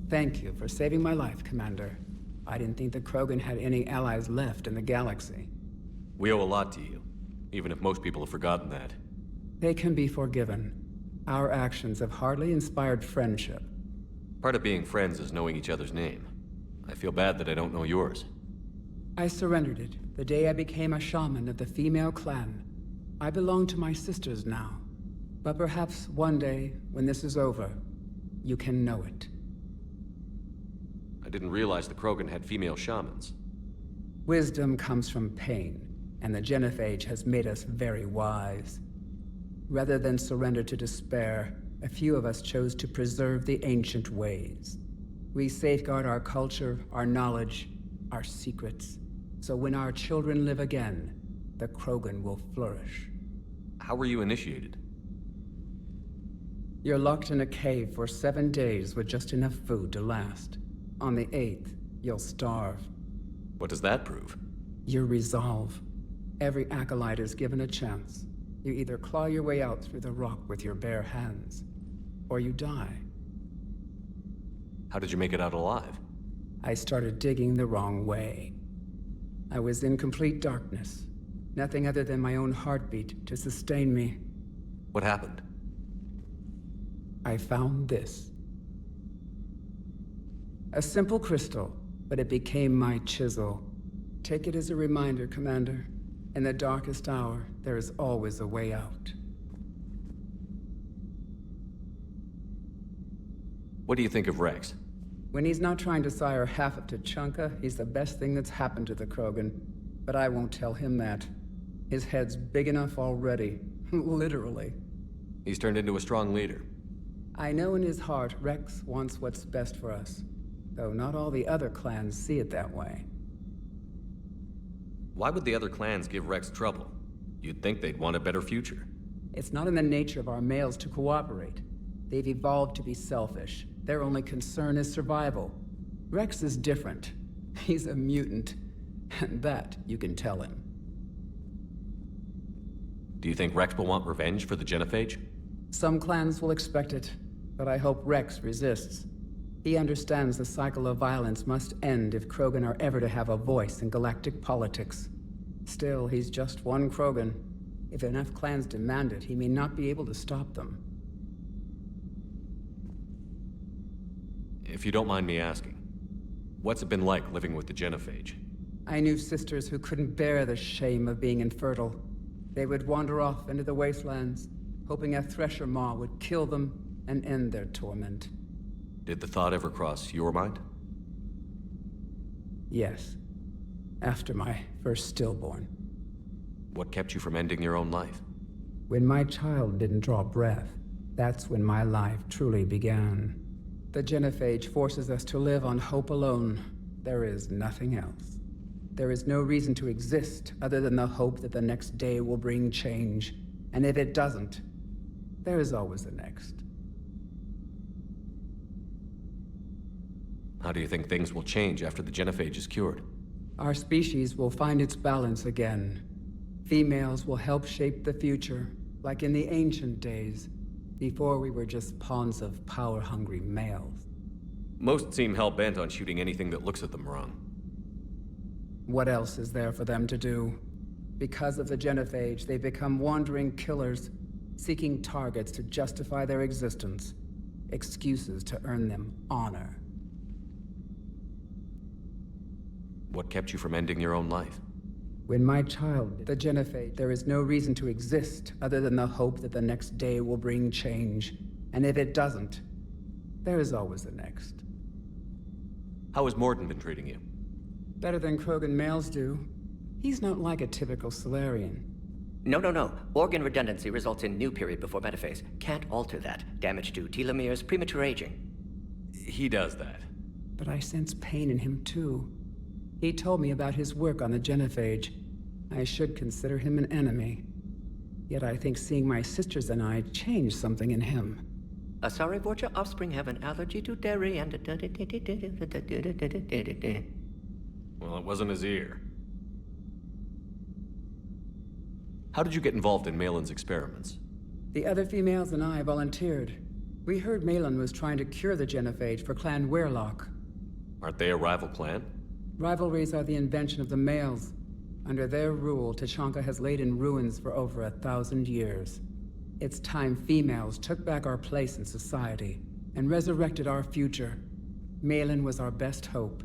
Thank you for saving my life, Commander. I didn't think the Krogan had any allies left in the galaxy. We owe a lot to you, even if most people have forgotten that. They can be forgiven. Our actions have hardly inspired friendship. Part of being friends is knowing each other's name. I feel bad that I don't know yours. I surrendered it the day I became a shaman of the female clan. I belong to my sisters now. But perhaps one day, when this is over, you can know it. I didn't realize the Krogan had female shamans. Wisdom comes from pain, and the Genophage has made us very wise. Rather than surrender to despair, a few of us chose to preserve the ancient ways. We safeguard our culture, our knowledge, our secrets, so when our children live again, the Krogan will flourish. How were you initiated? You're locked in a cave for 7 days with just enough food to last. On the 8th, you'll starve. What does that prove? Your resolve. Every acolyte is given a chance. You either claw your way out through the rock with your bare hands, or you die. How did you make it out alive? I started digging the wrong way. I was in complete darkness. Nothing other than my own heartbeat to sustain me. What happened? I found this. A simple crystal, but it became my chisel. Take it as a reminder, Commander. In the darkest hour, there is always a way out. What do you think of Rex? When he's not trying to sire half of Tuchanka, he's the best thing that's happened to the Krogan. But I won't tell him that. His head's big enough already. Literally. He's turned into a strong leader. I know in his heart Rex wants what's best for us. Though not all the other clans see it that way. Why would the other clans give Rex trouble? You'd think they'd want a better future. It's not in the nature of our males to cooperate. They've evolved to be selfish. Their only concern is survival. Rex is different. He's a mutant. And that you can tell him. Do you think Rex will want revenge for the Genophage? Some clans will expect it, but I hope Rex resists. He understands the cycle of violence must end if Krogan are ever to have a voice in galactic politics. Still, he's just one Krogan. If enough clans demand it, he may not be able to stop them. If you don't mind me asking, what's it been like living with the Genophage? I knew sisters who couldn't bear the shame of being infertile. They would wander off into the wastelands, hoping a Thresher Maw would kill them and end their torment. Did the thought ever cross your mind? Yes. After my first stillborn. What kept you from ending your own life? When my child didn't draw breath, that's when my life truly began. The Genophage forces us to live on hope alone. There is nothing else. There is no reason to exist other than the hope that the next day will bring change. And if it doesn't, there is always the next. How do you think things will change after the Genophage is cured? Our species will find its balance again. Females will help shape the future, like in the ancient days, before we were just pawns of power-hungry males. Most seem hell-bent on shooting anything that looks at them wrong. What else is there for them to do? Because of the Genophage, they become wandering killers, seeking targets to justify their existence, excuses to earn them honor. What kept you from ending your own life? When my child, the Genophage, there is no reason to exist other than the hope that the next day will bring change. And if it doesn't, there is always the next. How has Mordin been treating you? Better than Krogan males do. He's not like a typical Solarian. No. Organ redundancy results in new period before metaphase. Can't alter that. Damage to telomeres, premature aging. He does that. But I sense pain in him too. He told me about his work on the Genophage. I should consider him an enemy. Yet I think seeing my sisters and I changed something in him. Asari Vorcha offspring have an allergy to dairy and... Well, it wasn't his ear. How did you get involved in Malin's experiments? The other females and I volunteered. We heard Malin was trying to cure the Genophage for Clan Weirlock. Aren't they a rival clan? Rivalries are the invention of the males. Under their rule, Tuchanka has laid in ruins for over 1,000 years. It's time females took back our place in society and resurrected our future. Malin was our best hope.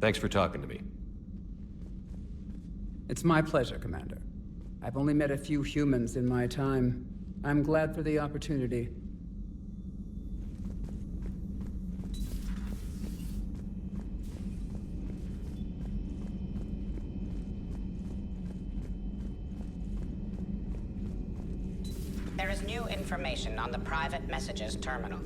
Thanks for talking to me. It's my pleasure, Commander. I've only met a few humans in my time. I'm glad for the opportunity. There is new information on the private messages terminal.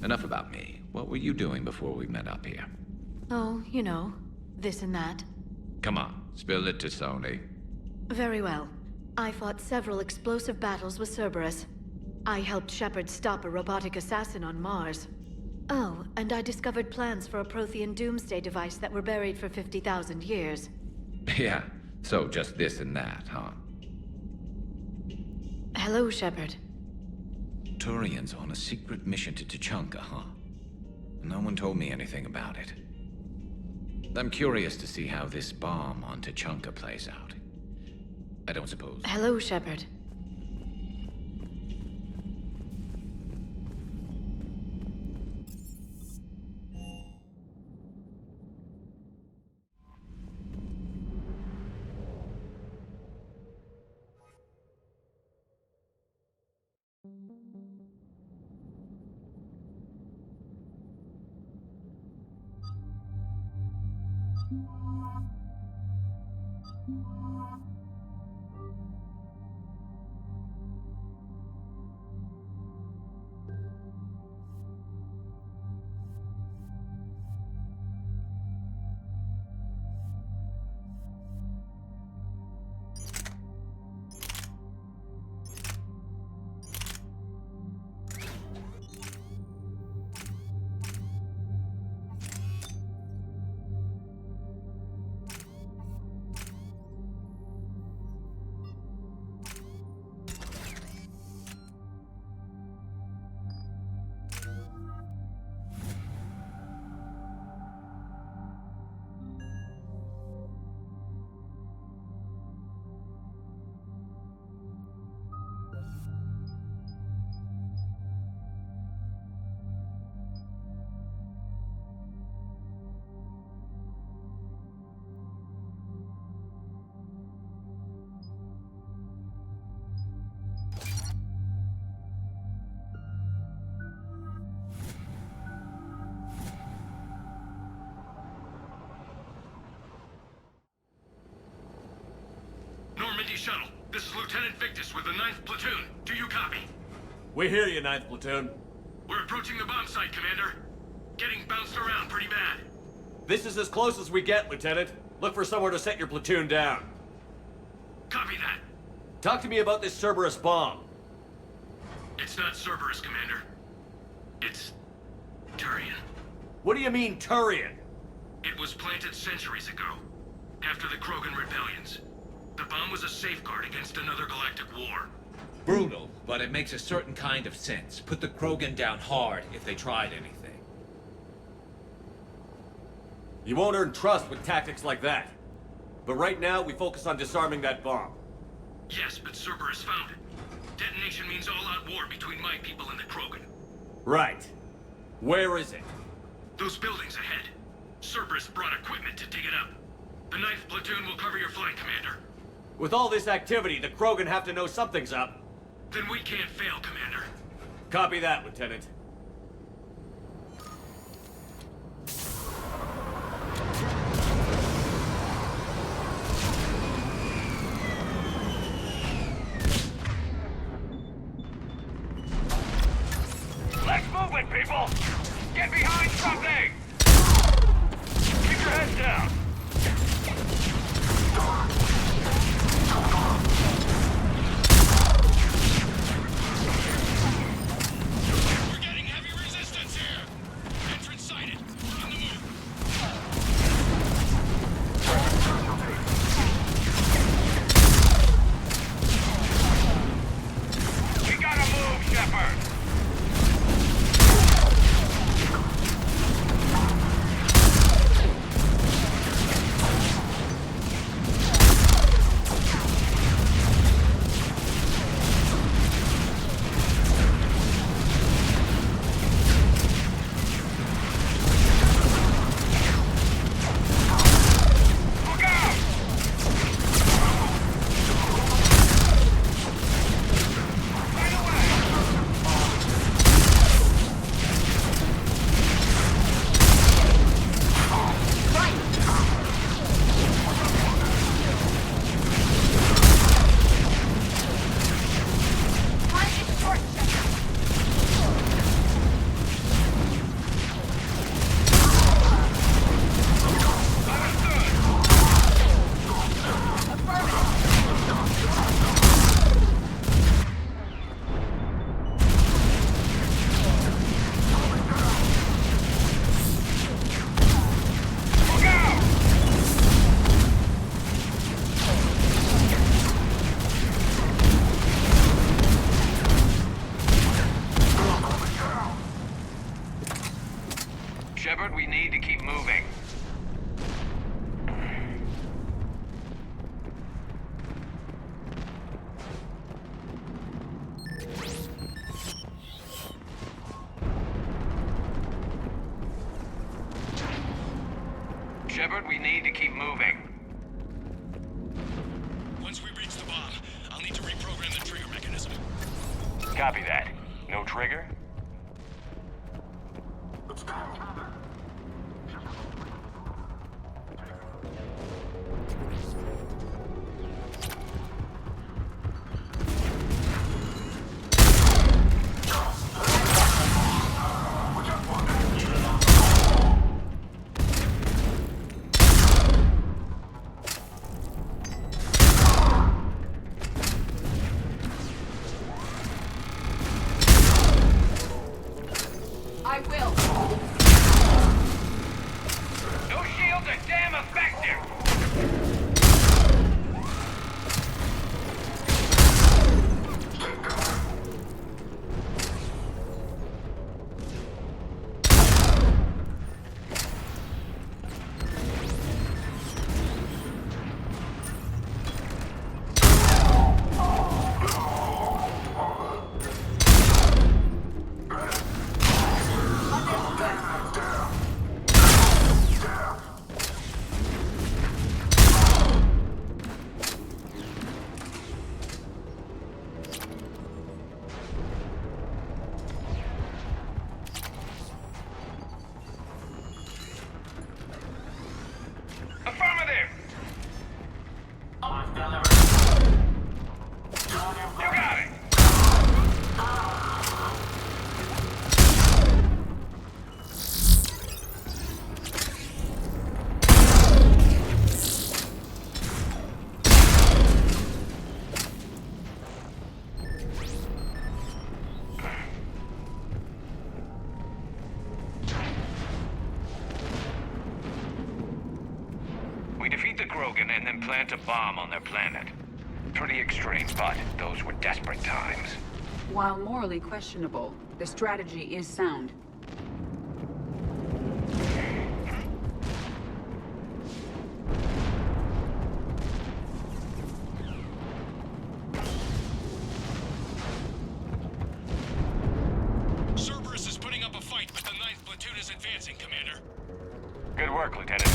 Enough about me. What were you doing before we met up here? Oh, you know, this and that. Come on, spill it to Sony. Very well. I fought several explosive battles with Cerberus. I helped Shepard stop a robotic assassin on Mars. Oh, and I discovered plans for a Prothean doomsday device that were buried for 50,000 years. Yeah, so just this and that, huh? Hello, Shepard. Turian's on a secret mission to Tuchanka, huh? No one told me anything about it. I'm curious to see how this bomb on Tuchanka plays out. I don't suppose... Hello, Shepard. Normandy Shuttle. This is Lieutenant Victus with the 9th Platoon. Do you copy? We hear you, 9th Platoon. We're approaching the bomb site, Commander. Getting bounced around pretty bad. This is as close as we get, Lieutenant. Look for somewhere to set your platoon down. Copy that. Talk to me about this Cerberus bomb. It's not Cerberus, Commander. It's... Turian. What do you mean, Turian? It was planted centuries ago, after the Krogan rebellions. The bomb was a safeguard against another galactic war. Brutal, but it makes a certain kind of sense. Put the Krogan down hard if they tried anything. You won't earn trust with tactics like that. But right now, we focus on disarming that bomb. Yes, but Cerberus found it. Detonation means all-out war between my people and the Krogan. Right. Where is it? Those buildings ahead. Cerberus brought equipment to dig it up. The 9th platoon will cover your flank, Commander. With all this activity, the Krogan have to know something's up. Then we can't fail, Commander. Copy that, Lieutenant. Let's move it, people! Get behind something! Keep your heads down! We're getting heavy resistance here! Entrance sighted. We're on the move. We gotta move, Shepard! Look out! Right away! Look out! Shepard, we need to keep moving. Shepard, we need to keep moving. Once we reach the bomb, I'll need to reprogram the trigger mechanism. Copy that. No trigger? I will. Krogan and then plant a bomb on their planet. Pretty extreme, but those were desperate times. While morally questionable, the strategy is sound. Cerberus is putting up a fight, but the 9th platoon is advancing, Commander. Good work, Lieutenant.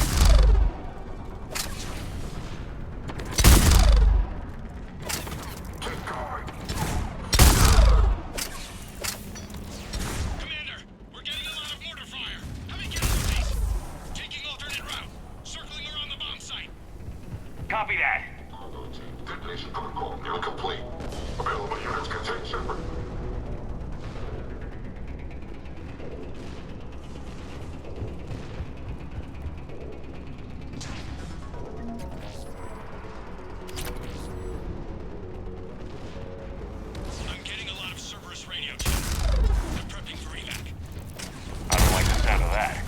Commander, we're getting a lot of mortar fire. Heavy casualties. Taking alternate route. Circling around the bomb site. Copy that. Detonation protocol nearly complete. Available units contain Shepard. I'm getting a lot of Cerberus radio chatter. They're prepping for evac. I don't like the sound of that.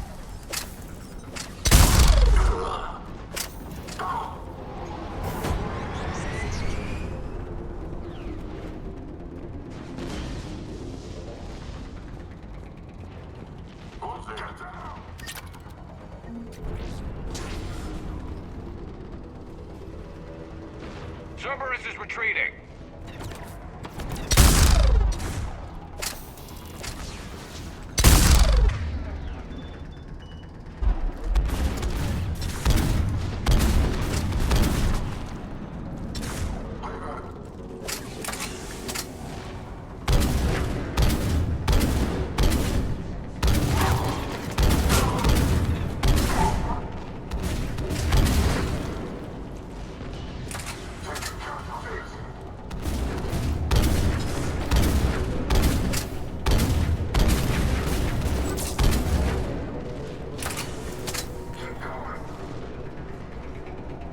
Cerberus is retreating.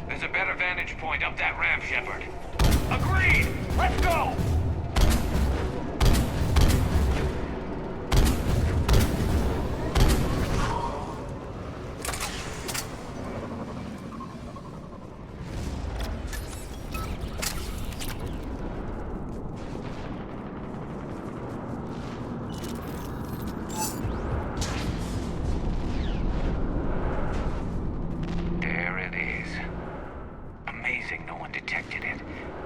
There's a better vantage point up that ramp, Shepard. Agreed! Let's go! There it is. Amazing no one detected it,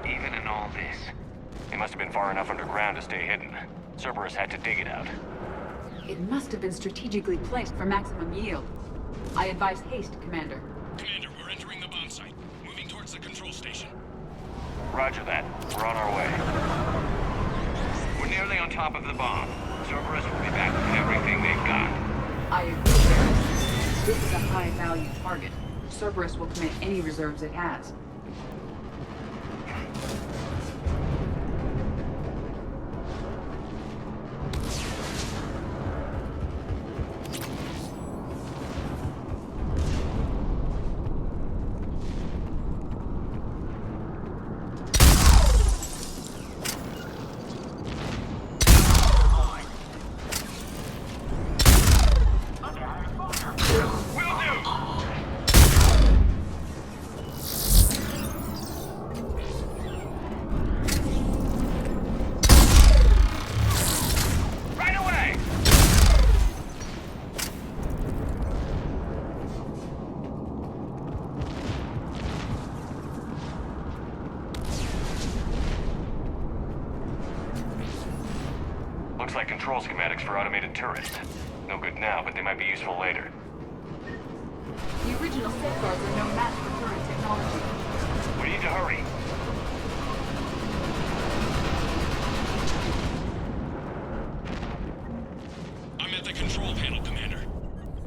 even in all this. It must have been far enough underground to stay hidden. Cerberus had to dig it out. It must have been strategically placed for maximum yield. I advise haste, Commander. Commander, we're entering the bomb site. Moving towards the control station. Roger that. We're on our way. We're nearly on top of the bomb. Cerberus will be back with everything they've got. I agree, Barris. This is a high-value target. Cerberus will commit any reserves it has. Will do! Right away! Looks like control schematics for automated turrets. No good now, but they might be useful later. The original safeguards are no match for current technology. We need to hurry. I'm at the control panel, Commander.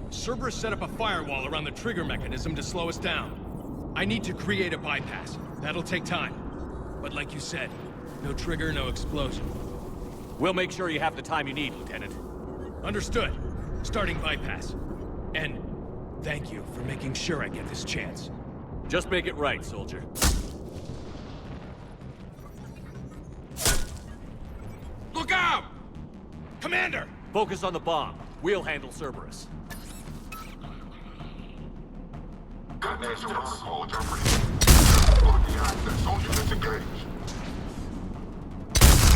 Cerberus set up a firewall around the trigger mechanism to slow us down. I need to create a bypass. That'll take time. But like you said, no trigger, no explosion. We'll make sure you have the time you need, Lieutenant. Understood. Starting bypass. And thank you for making sure I get this chance. Just make it right, soldier. Look out! Commander! Focus on the bomb. We'll handle Cerberus. Detonation protocol interpreted. Blocking access. All units engaged.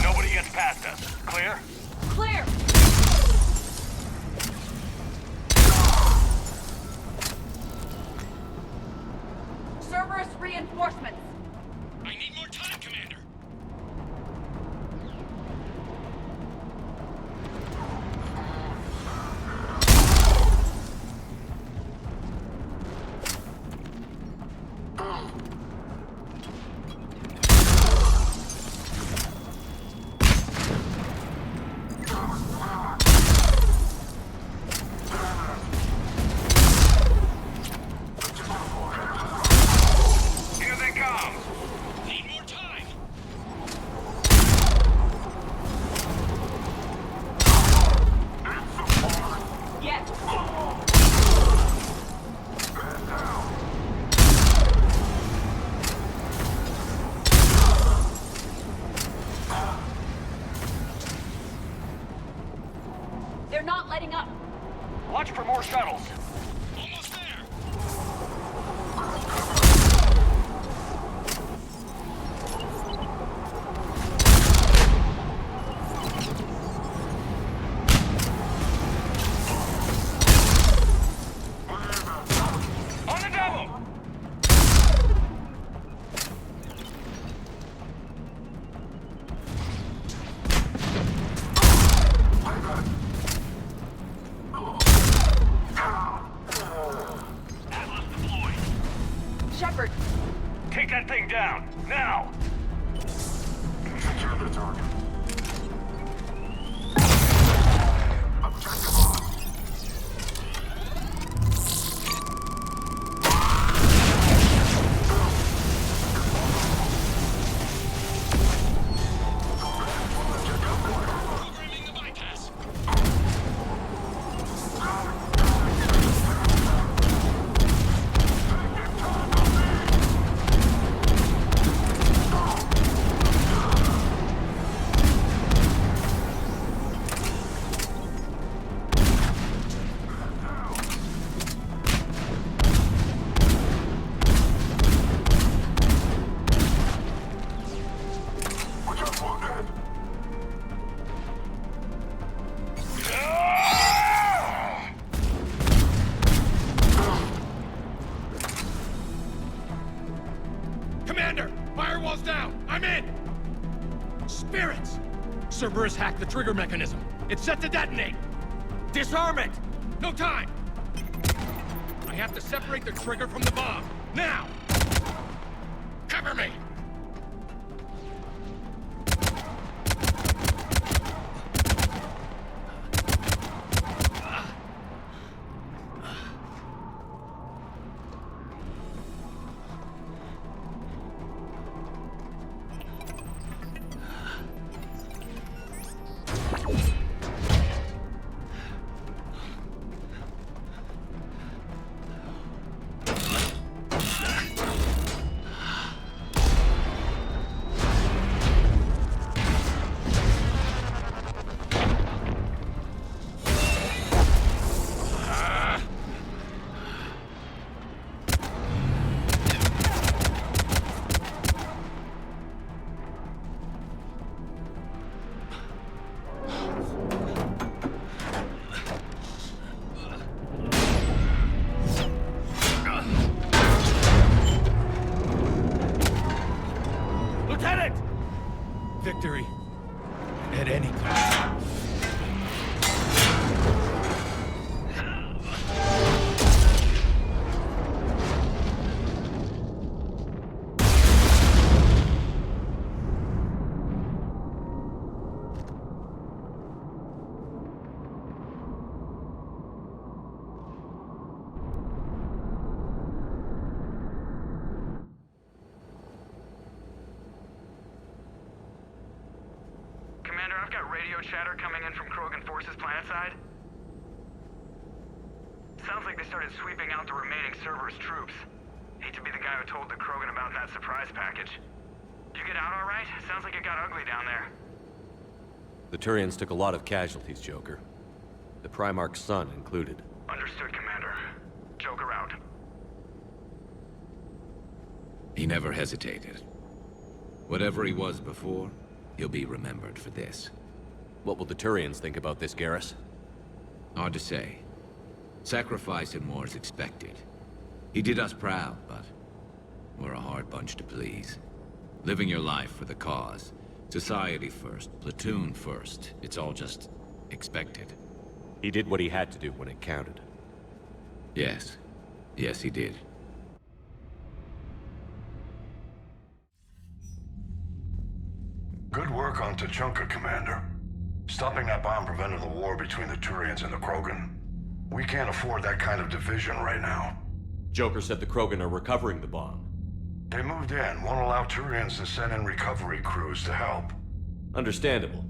Nobody gets past us. Clear? Clear! Cerberus reinforcements! I need more time, Commander. Here they come! Need more time. Yes! They're not letting up! Watch for more shuttles. Almost there. On the double! Atlas deployed. Shepard! Take that thing down, now! Secure the target. Objective on. Programming the bypass. We got one dead. Commander, firewall's down. I'm in. Spirits. Cerberus hacked the trigger mechanism. It's set to detonate. Disarm it. No time. I have to separate the trigger from the bomb. Now. Cover me. Lieutenant! Victory. At any cost. Commander, I've got radio chatter coming in from Krogan forces planetside. Sounds like they started sweeping out the remaining Cerberus troops. Hate to be the guy who told the Krogan about that surprise package. Did you get out all right? Sounds like it got ugly down there. The Turians took a lot of casualties, Joker. The Primarch's son included. Understood, Commander. Joker out. He never hesitated. Whatever he was before, he'll be remembered for this. What will the Turians think about this, Garrus? Hard to say. Sacrifice and more is expected. He did us proud, but we're a hard bunch to please. Living your life for the cause. Society first, platoon first. It's all just expected. He did what he had to do when it counted. Yes. Yes, he did. Good work on Tuchanka, Commander. Stopping that bomb prevented the war between the Turians and the Krogan. We can't afford that kind of division right now. Joker said the Krogan are recovering the bomb. They moved in, won't allow Turians to send in recovery crews to help. Understandable.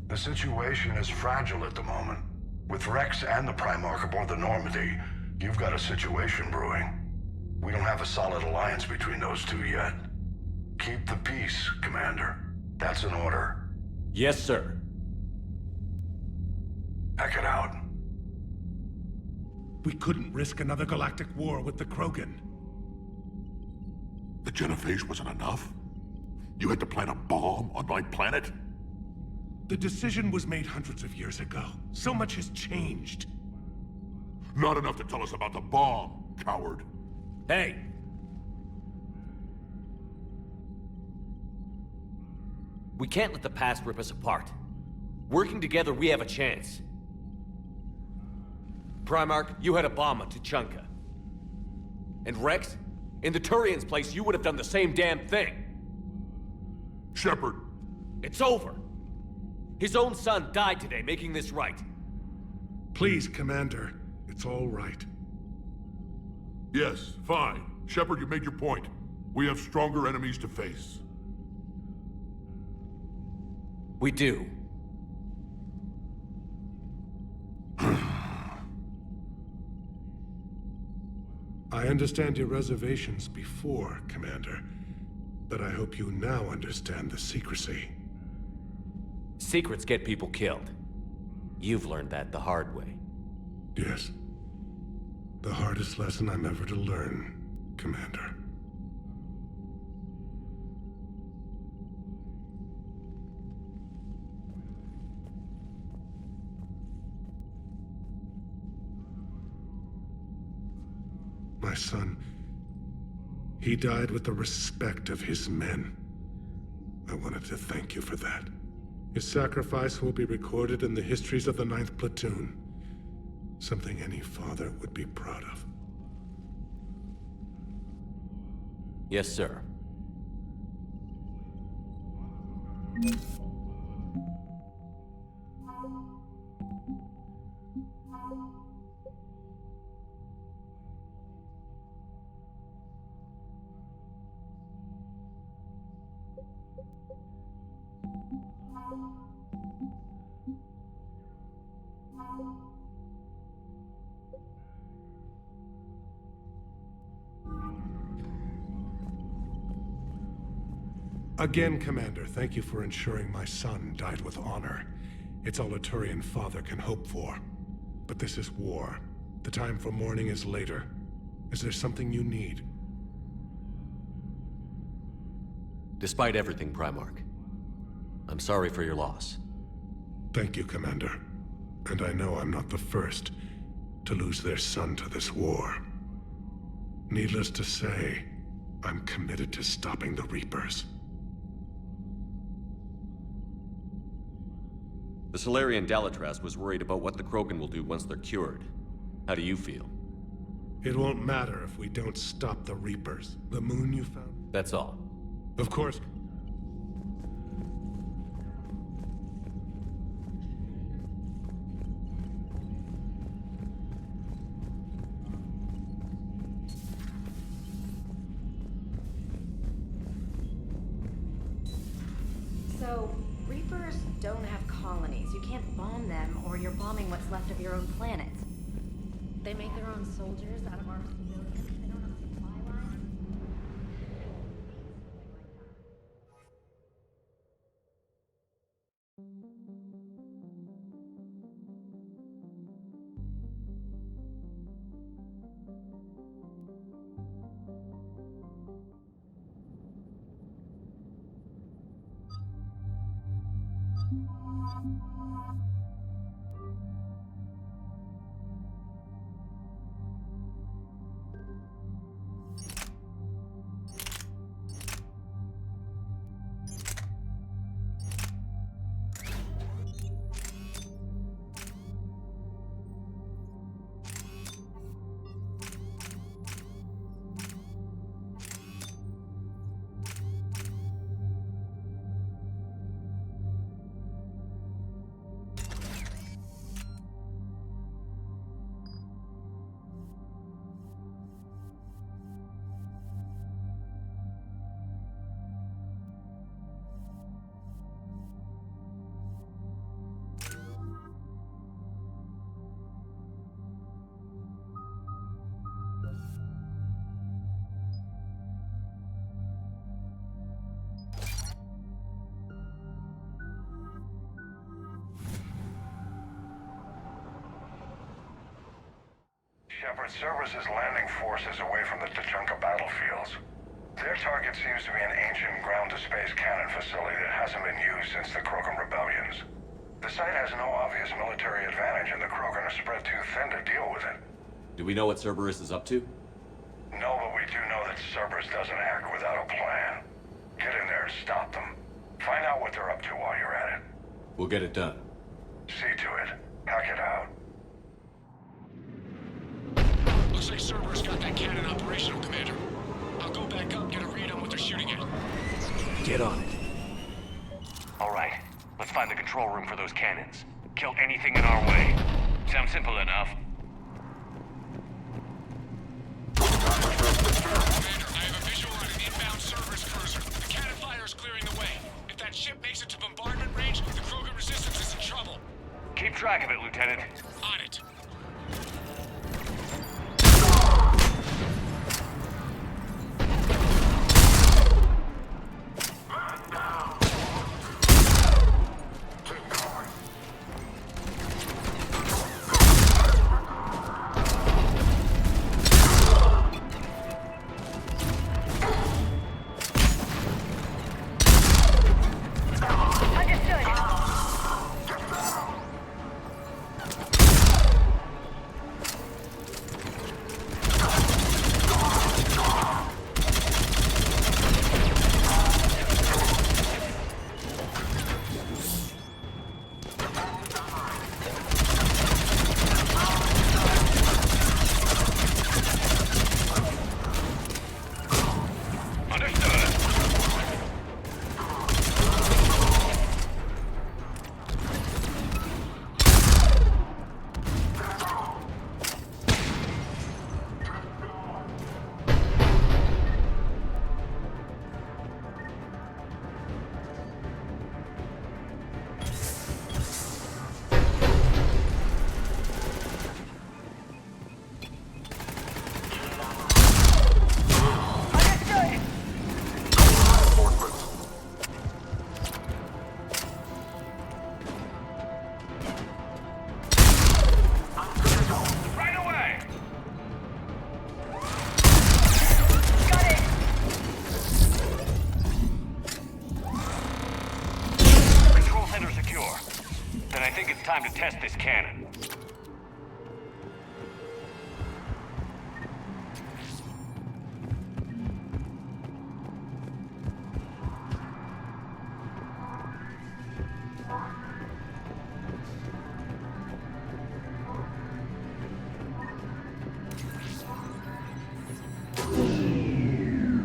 The situation is fragile at the moment. With Rex and the Primarch aboard the Normandy, you've got a situation brewing. We don't have a solid alliance between those two yet. Keep the peace, Commander. That's an order. Yes, sir. Heck it out. We couldn't risk another galactic war with the Krogan. The Genophage wasn't enough? You had to plant a bomb on my planet? The decision was made hundreds of years ago. So much has changed. Not enough to tell us about the bomb, coward. Hey! We can't let the past rip us apart. Working together, we have a chance. Primarch, you had a bomb on Tuchanka. And Rex, in the Turians' place, you would have done the same damn thing. Shepard! It's over. His own son died today, making this right. Please, Commander. It's all right. Yes, fine. Shepard, you made your point. We have stronger enemies to face. We do. I understand your reservations before, Commander. But I hope you now understand the secrecy. Secrets get people killed. You've learned that the hard way. Yes. The hardest lesson I'm ever to learn, Commander. My son, he died with the respect of his men. I wanted to thank you for that. His sacrifice will be recorded in the histories of the 9th Platoon. Something any father would be proud of. Yes, sir. Again, Commander, thank you for ensuring my son died with honor. It's all a Turian father can hope for. But this is war. The time for mourning is later. Is there something you need? Despite everything, Primarch, I'm sorry for your loss. Thank you, Commander. And I know I'm not the first to lose their son to this war. Needless to say, I'm committed to stopping the Reapers. The Solarian Dalatraz was worried about what the Krogan will do once they're cured. How do you feel? It won't matter if we don't stop the Reapers. The moon you found? That's all. Of course. So, Reapers don't have colonies. You can't bomb them, or you're bombing what's left of your own planet. They make their own soldiers out of our civilians. They don't have supply lines. Shepard, Cerberus' landing force is away from the Tuchanka battlefields. Their target seems to be an ancient ground-to-space cannon facility that hasn't been used since the Krogan rebellions. The site has no obvious military advantage, and the Krogan are spread too thin to deal with it. Do we know what Cerberus is up to? No, but we do know that Cerberus doesn't act without a plan. Get in there and stop them. Find out what they're up to while you're at it. We'll get it done. See to it. Hack it out. Looks like Cerberus got that cannon operational, Commander. I'll go back up, get a read on what they're shooting at. Get on it. All right. Let's find the control room for those cannons. Kill anything in our way. Sounds simple enough. Commander, I have a visual on an inbound Cerberus cruiser. The cannon fire is clearing the way. If that ship makes it to bombardment range, the Krogan resistance is in trouble. Keep track of it, Lieutenant. On it. Time to test this cannon.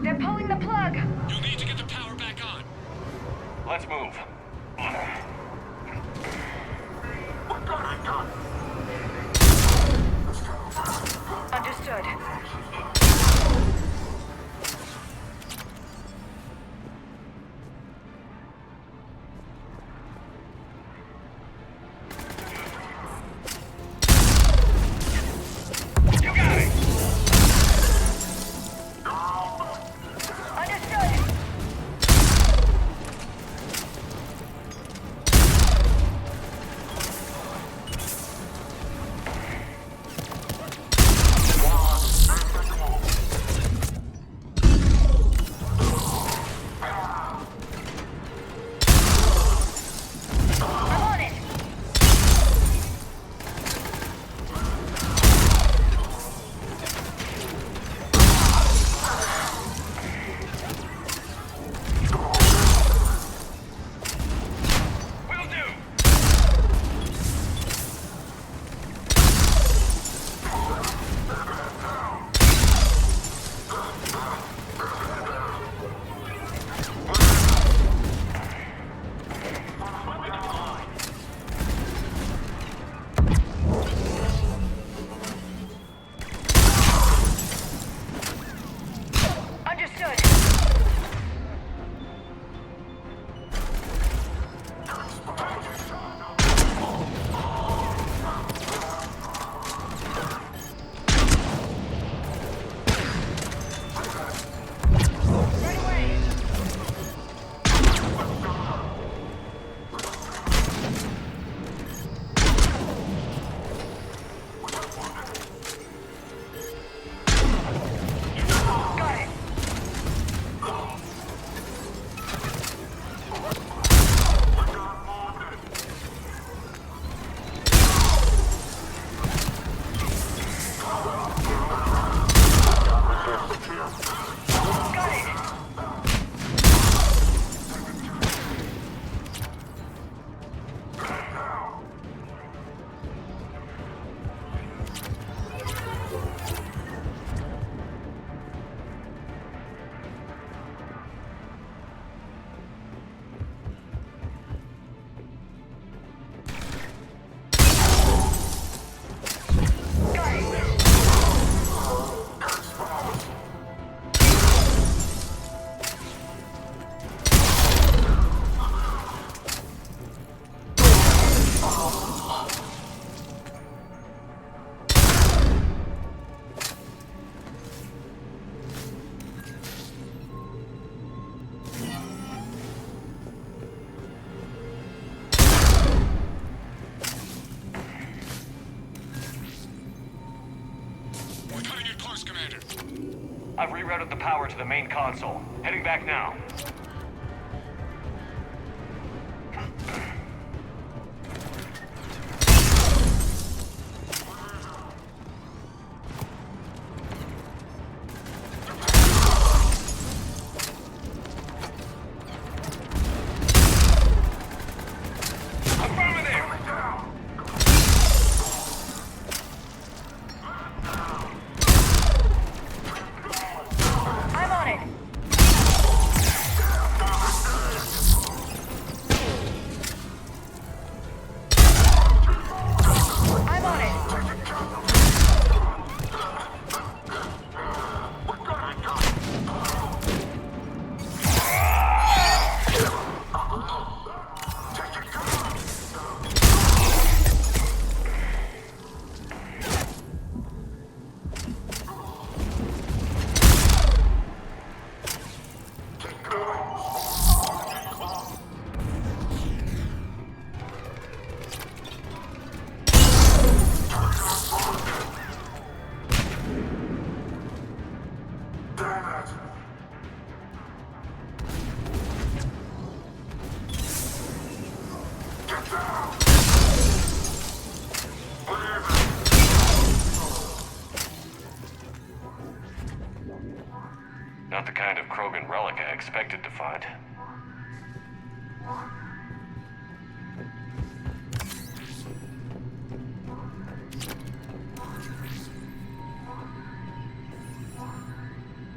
They're pulling the plug. You'll need to get the power back on. Let's move. Understood. You got it! Understood. I've rerouted the power to the main console. Heading back now. Not the kind of Krogan relic I expected to find.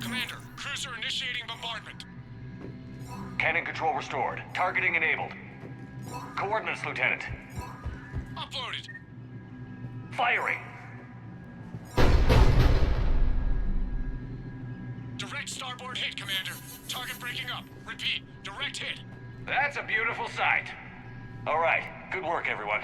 Commander, cruiser initiating bombardment. Cannon control restored. Targeting enabled. Coordinates, Lieutenant. Uploaded. Firing. Direct starboard hit, Commander. Target breaking up. Repeat, direct hit. That's a beautiful sight. All right, good work, everyone.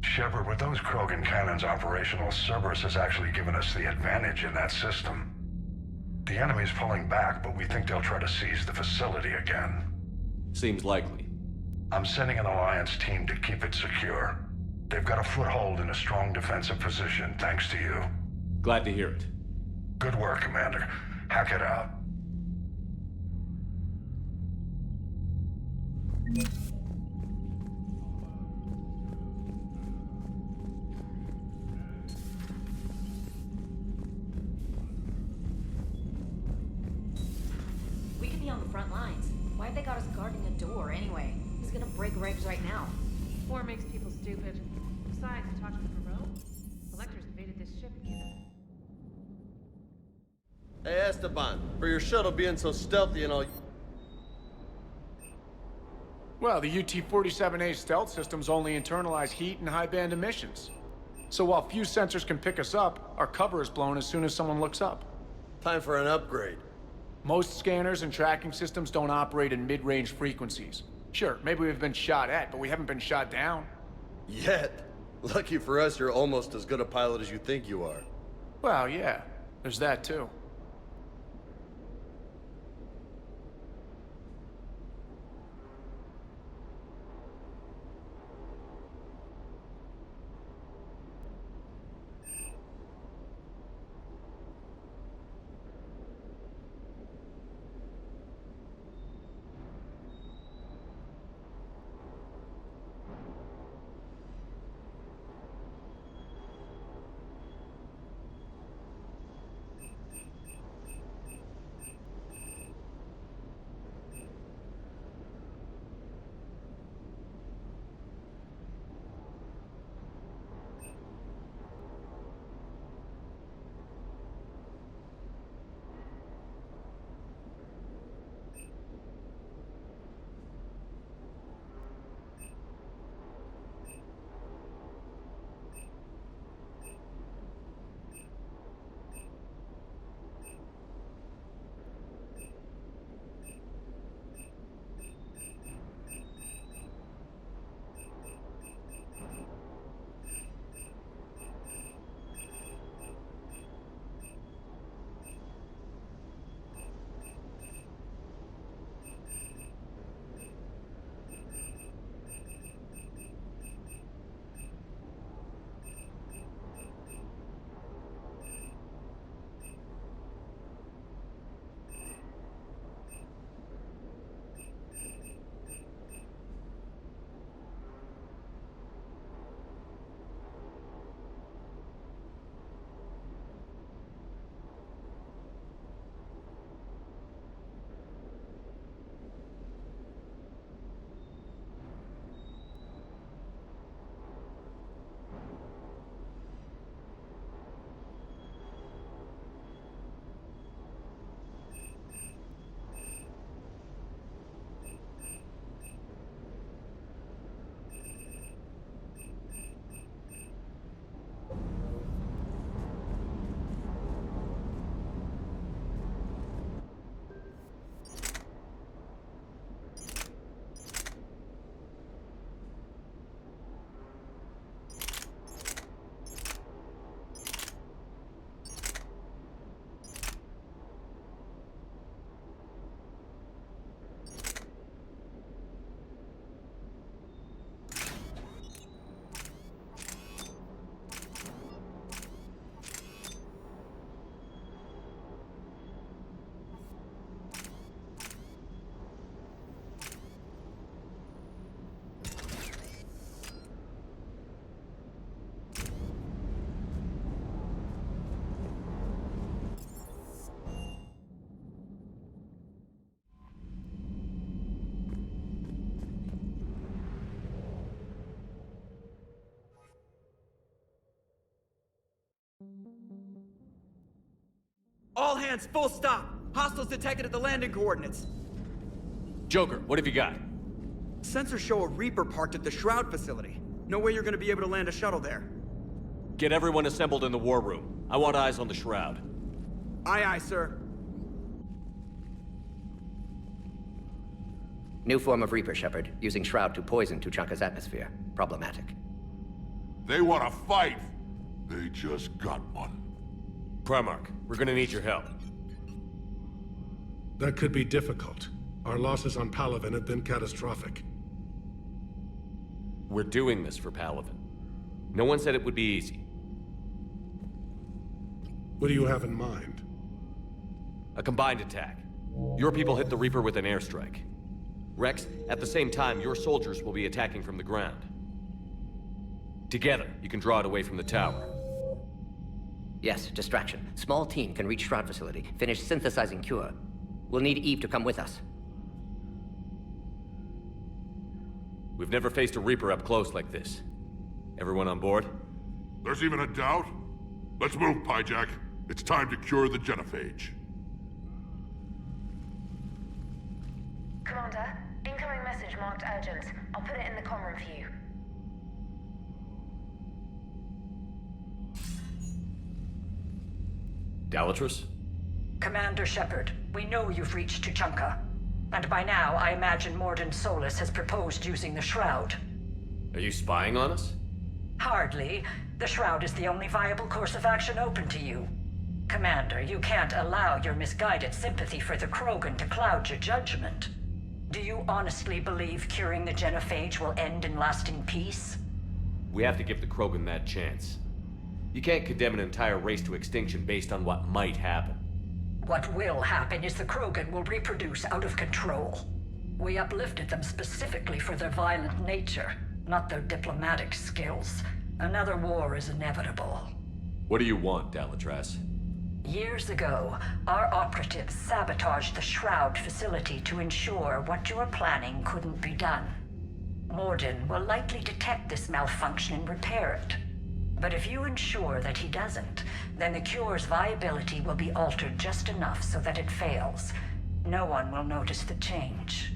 Shepard, with those Krogan cannons operational, Cerberus has actually given us the advantage in that system. The enemy's pulling back, but we think they'll try to seize the facility again. Seems likely. I'm sending an Alliance team to keep it secure. They've got a foothold in a strong defensive position, thanks to you. Glad to hear it. Good work, Commander. Hack it out. We could be on the front lines. Why have they got us guarding a door anyway? Who's gonna break regs right now? War makes people stupid. Besides, I talked to Perot. Electors invaded this ship and Hey Esteban, for your shuttle being so stealthy and all. Well, the UT-47A stealth systems only internalize heat and high-band emissions. So while few sensors can pick us up, our cover is blown as soon as someone looks up. Time for an upgrade. Most scanners and tracking systems don't operate in mid-range frequencies. Sure, maybe we've been shot at, but we haven't been shot down. Yet. Lucky for us, you're almost as good a pilot as you think you are. Well, yeah, there's that too. All hands, full stop! Hostiles detected at the landing coordinates. Joker, what have you got? Sensors show a Reaper parked at the Shroud facility. No way you're gonna be able to land a shuttle there. Get everyone assembled in the war room. I want eyes on the Shroud. Aye, aye, sir. New form of Reaper, Shepard, using Shroud to poison Tuchanka's atmosphere. Problematic. They want to fight. They just got one. Primarch, we're gonna need your help. That could be difficult. Our losses on Palaven have been catastrophic. We're doing this for Palaven. No one said it would be easy. What do you have in mind? A combined attack. Your people hit the Reaper with an airstrike. Rex, at the same time, your soldiers will be attacking from the ground. Together, you can draw it away from the tower. Yes, distraction. Small team can reach Shroud facility, finish synthesizing cure. We'll need Eve to come with us. We've never faced a Reaper up close like this. Everyone on board? There's even a doubt? Let's move, Pyjak. It's time to cure the genophage. Commander, incoming message marked urgent. I'll put it in the comm room for you. Dalatrus? Commander Shepard, we know you've reached Tuchanka. And by now, I imagine Mordin Solus has proposed using the Shroud. Are you spying on us? Hardly. The Shroud is the only viable course of action open to you. Commander, you can't allow your misguided sympathy for the Krogan to cloud your judgment. Do you honestly believe curing the genophage will end in lasting peace? We have to give the Krogan that chance. You can't condemn an entire race to extinction based on what might happen. What will happen is the Krogan will reproduce out of control. We uplifted them specifically for their violent nature, not their diplomatic skills. Another war is inevitable. What do you want, Dalatrass? Years ago, our operatives sabotaged the Shroud facility to ensure what you were planning couldn't be done. Mordin will likely detect this malfunction and repair it. But if you ensure that he doesn't, then the cure's viability will be altered just enough so that it fails. No one will notice the change.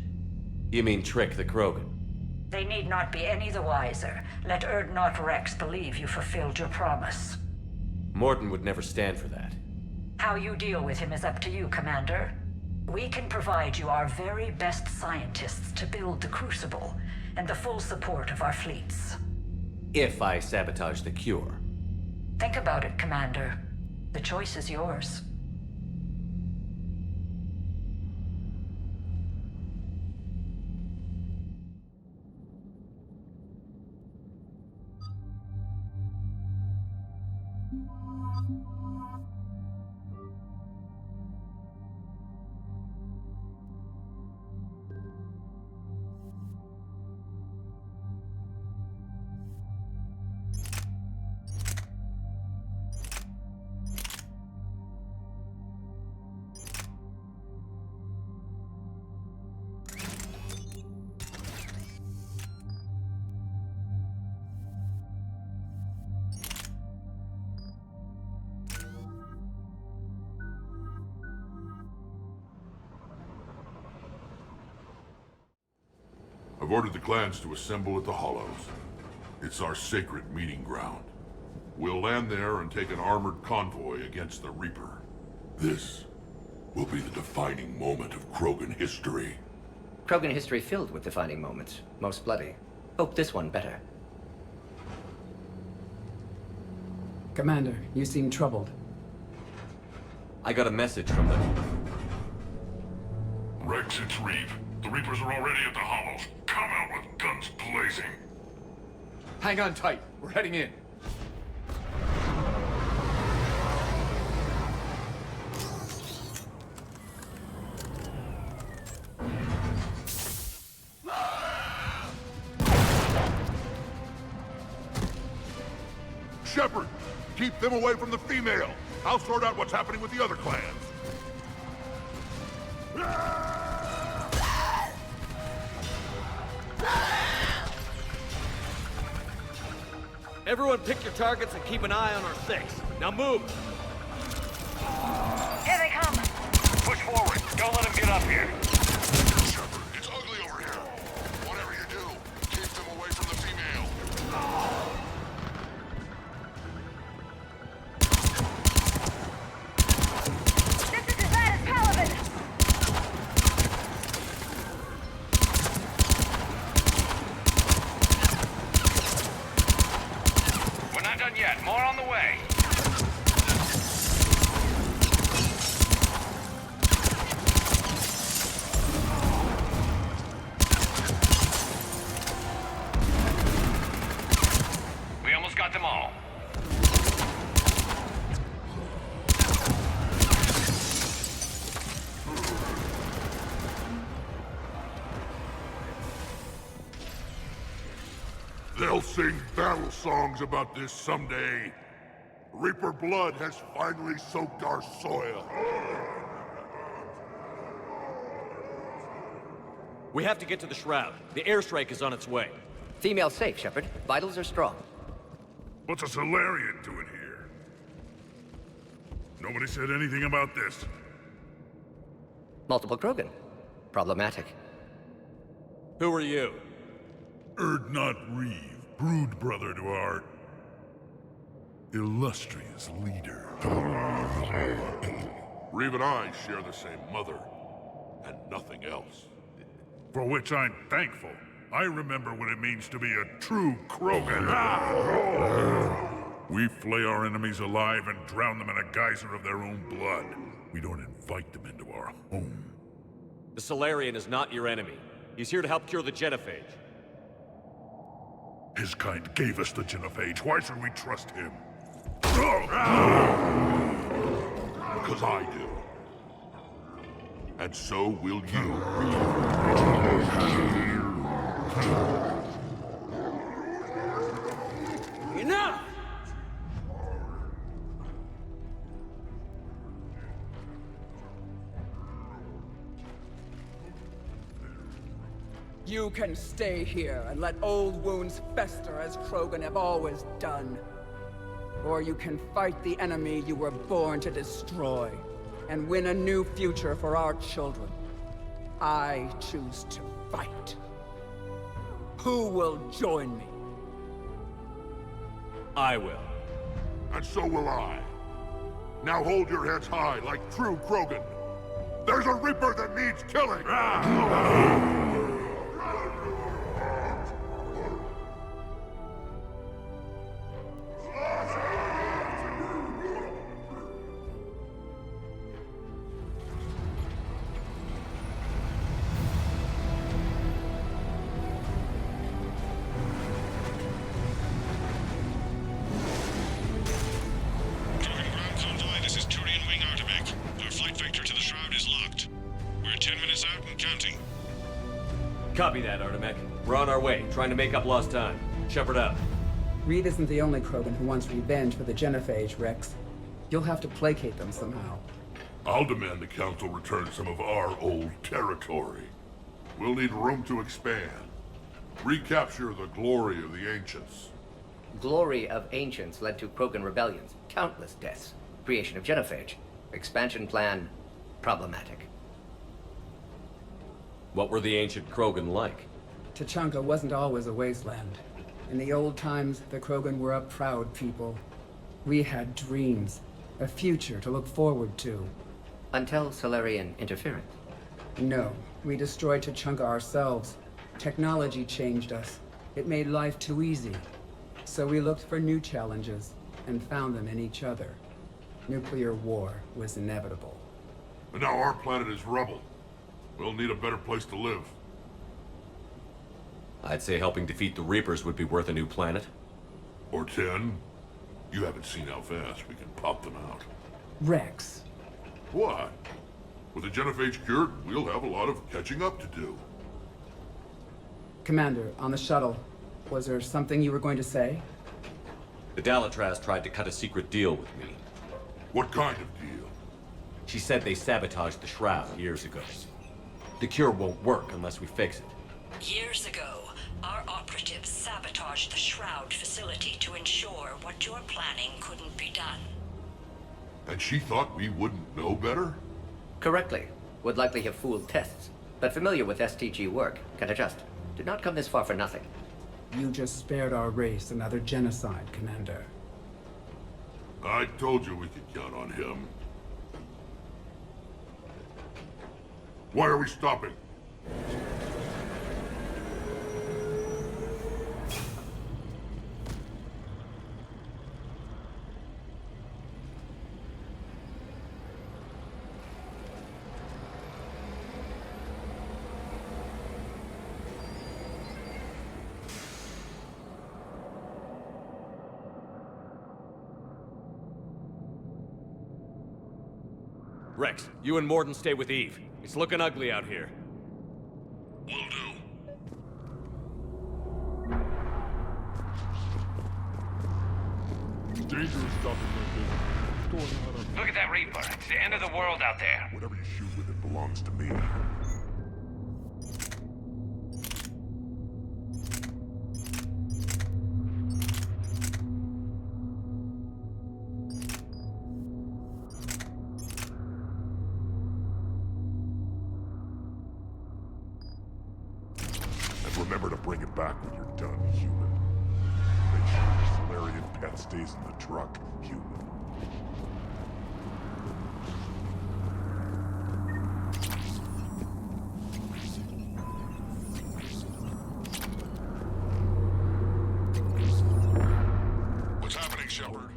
You mean trick the Krogan? They need not be any the wiser. Let Urdnot Rex believe you fulfilled your promise. Mordin would never stand for that. How you deal with him is up to you, Commander. We can provide you our very best scientists to build the Crucible, and the full support of our fleets. If I sabotage the cure. Think about it, Commander. The choice is yours. I've ordered the clans to assemble at the Hollows. It's our sacred meeting ground. We'll land there and take an armored convoy against the Reaper. This will be the defining moment of Krogan history. Krogan history filled with defining moments. Most bloody. Hope this one better. Commander, you seem troubled. I got a message from them. Rex, it's Reeve. The Reapers are already at the Hollows. Come out with guns blazing. Hang on tight. We're heading in. Shepard, keep them away from the female. I'll sort out what's happening with the other clans. Everyone pick your targets and keep an eye on our six. Now move! Here they come! Push forward. Don't let them get up here. Shepard, it's ugly over here. Whatever you do, keep them away from the female. This is as bad as Caliban! We're not done yet. More on the way. We almost got them all. They'll sing battle songs about this someday. Reaper blood has finally soaked our soil. We have to get to the Shroud. The airstrike is on its way. Female safe, Shepard. Vitals are strong. What's a Solarian doing here? Nobody said anything about this. Multiple Krogan. Problematic. Who are you? Urdnot Reeve, brood brother to our... illustrious leader. Reeve and I share the same mother, and nothing else. For which I'm thankful. I remember what it means to be a true Krogan. We flay our enemies alive and drown them in a geyser of their own blood. We don't invite them into our home. The Solarian is not your enemy. He's here to help cure the Genophage. His kind gave us the Genophage. Why should we trust him? Because I do. And so will you. Enough! You can stay here and let old wounds fester as Krogan have always done. Or you can fight the enemy you were born to destroy, and win a new future for our children. I choose to fight. Who will join me? I will. And so will I. Now hold your heads high like true Krogan. There's a Reaper that needs killing! Copy that, Artemek. We're on our way, trying to make up lost time. Shepard out. Reed isn't the only Krogan who wants revenge for the Genophage, Rex. You'll have to placate them somehow. I'll demand the Council return some of our old territory. We'll need room to expand. Recapture the glory of the Ancients. Glory of Ancients led to Krogan rebellions, countless deaths, creation of Genophage. Expansion plan, problematic. What were the ancient Krogan like? Tuchanka wasn't always a wasteland. In the old times, the Krogan were a proud people. We had dreams, a future to look forward to. Until Solarian interference? No, we destroyed Tuchanka ourselves. Technology changed us. It made life too easy. So we looked for new challenges, and found them in each other. Nuclear war was inevitable. And now our planet is rubble. We'll need a better place to live. I'd say helping defeat the Reapers would be worth a new planet. Or 10. You haven't seen how fast we can pop them out. Rex. What? With the Genophage cured, we'll have a lot of catching up to do. Commander, on the shuttle, was there something you were going to say? The Dalatraz tried to cut a secret deal with me. What kind of deal? She said they sabotaged the Shroud years ago. The cure won't work unless we fix it. Years ago, our operatives sabotaged the Shroud facility to ensure what you're planning couldn't be done. And she thought we wouldn't know better? Correctly. Would likely have fooled tests. But familiar with STG work, can adjust. Did not come this far for nothing. You just spared our race another genocide, Commander. I told you we could count on him. Why are we stopping? Rex, you and Mordin stay with Eve. It's looking ugly out here. Will do. Dangerous stuff in my business. What's going on? Look at that Reaper. It's the end of the world out there. Whatever you shoot with it belongs to me. And remember to bring it back when you're done, human. Make sure Salarian pet stays in the truck, human. What's happening, Shepard?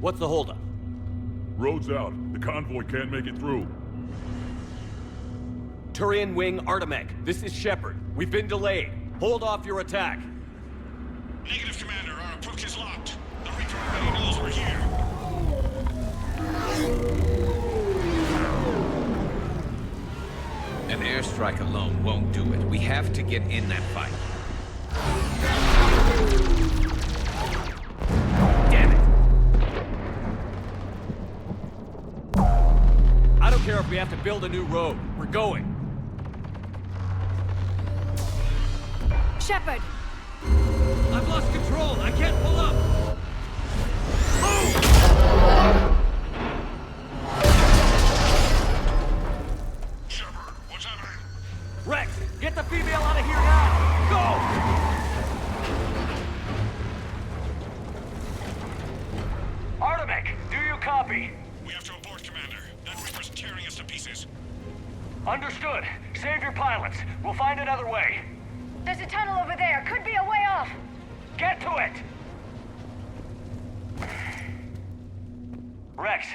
What's the holdup? Road's out. The convoy can't make it through. Turian Wing Artemech, this is Shepard. We've been delayed. Hold off your attack. Negative, Commander. Our approach is locked. The Reaper already knows we're here. An airstrike alone won't do it. We have to get in that fight. Damn it! I don't care if we have to build a new road. We're going. Shepard! I've lost control. I can't pull up. Shepard, what's happening? Rex, get the female out of here now! Go! Artemech, do you copy? We have to abort, Commander. That Reaper's tearing us to pieces. Understood. Save your pilots. We'll find another way. There's a tunnel over there. Could be a way off. Get to it! Rex.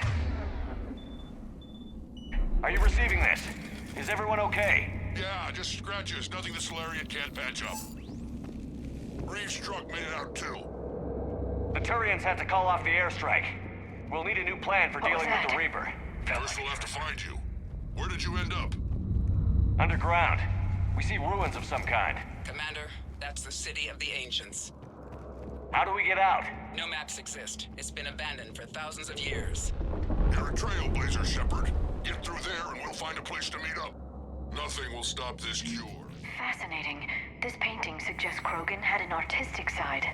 Are you receiving this? Is everyone okay? Yeah, just scratches. Nothing the Solarian can't patch up. Reeves' truck made it out too. The Turians had to call off the airstrike. We'll need a new plan for dealing with the Reaper. First we'll have to find you. Where did you end up? Underground. We see ruins of some kind. Commander, that's the City of the Ancients. How do we get out? No maps exist. It's been abandoned for thousands of years. You're a trailblazer, Shepard. Get through there and we'll find a place to meet up. Nothing will stop this cure. Fascinating. This painting suggests Krogan had an artistic side.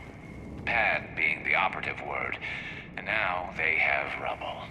Pad being the operative word. And now they have rubble.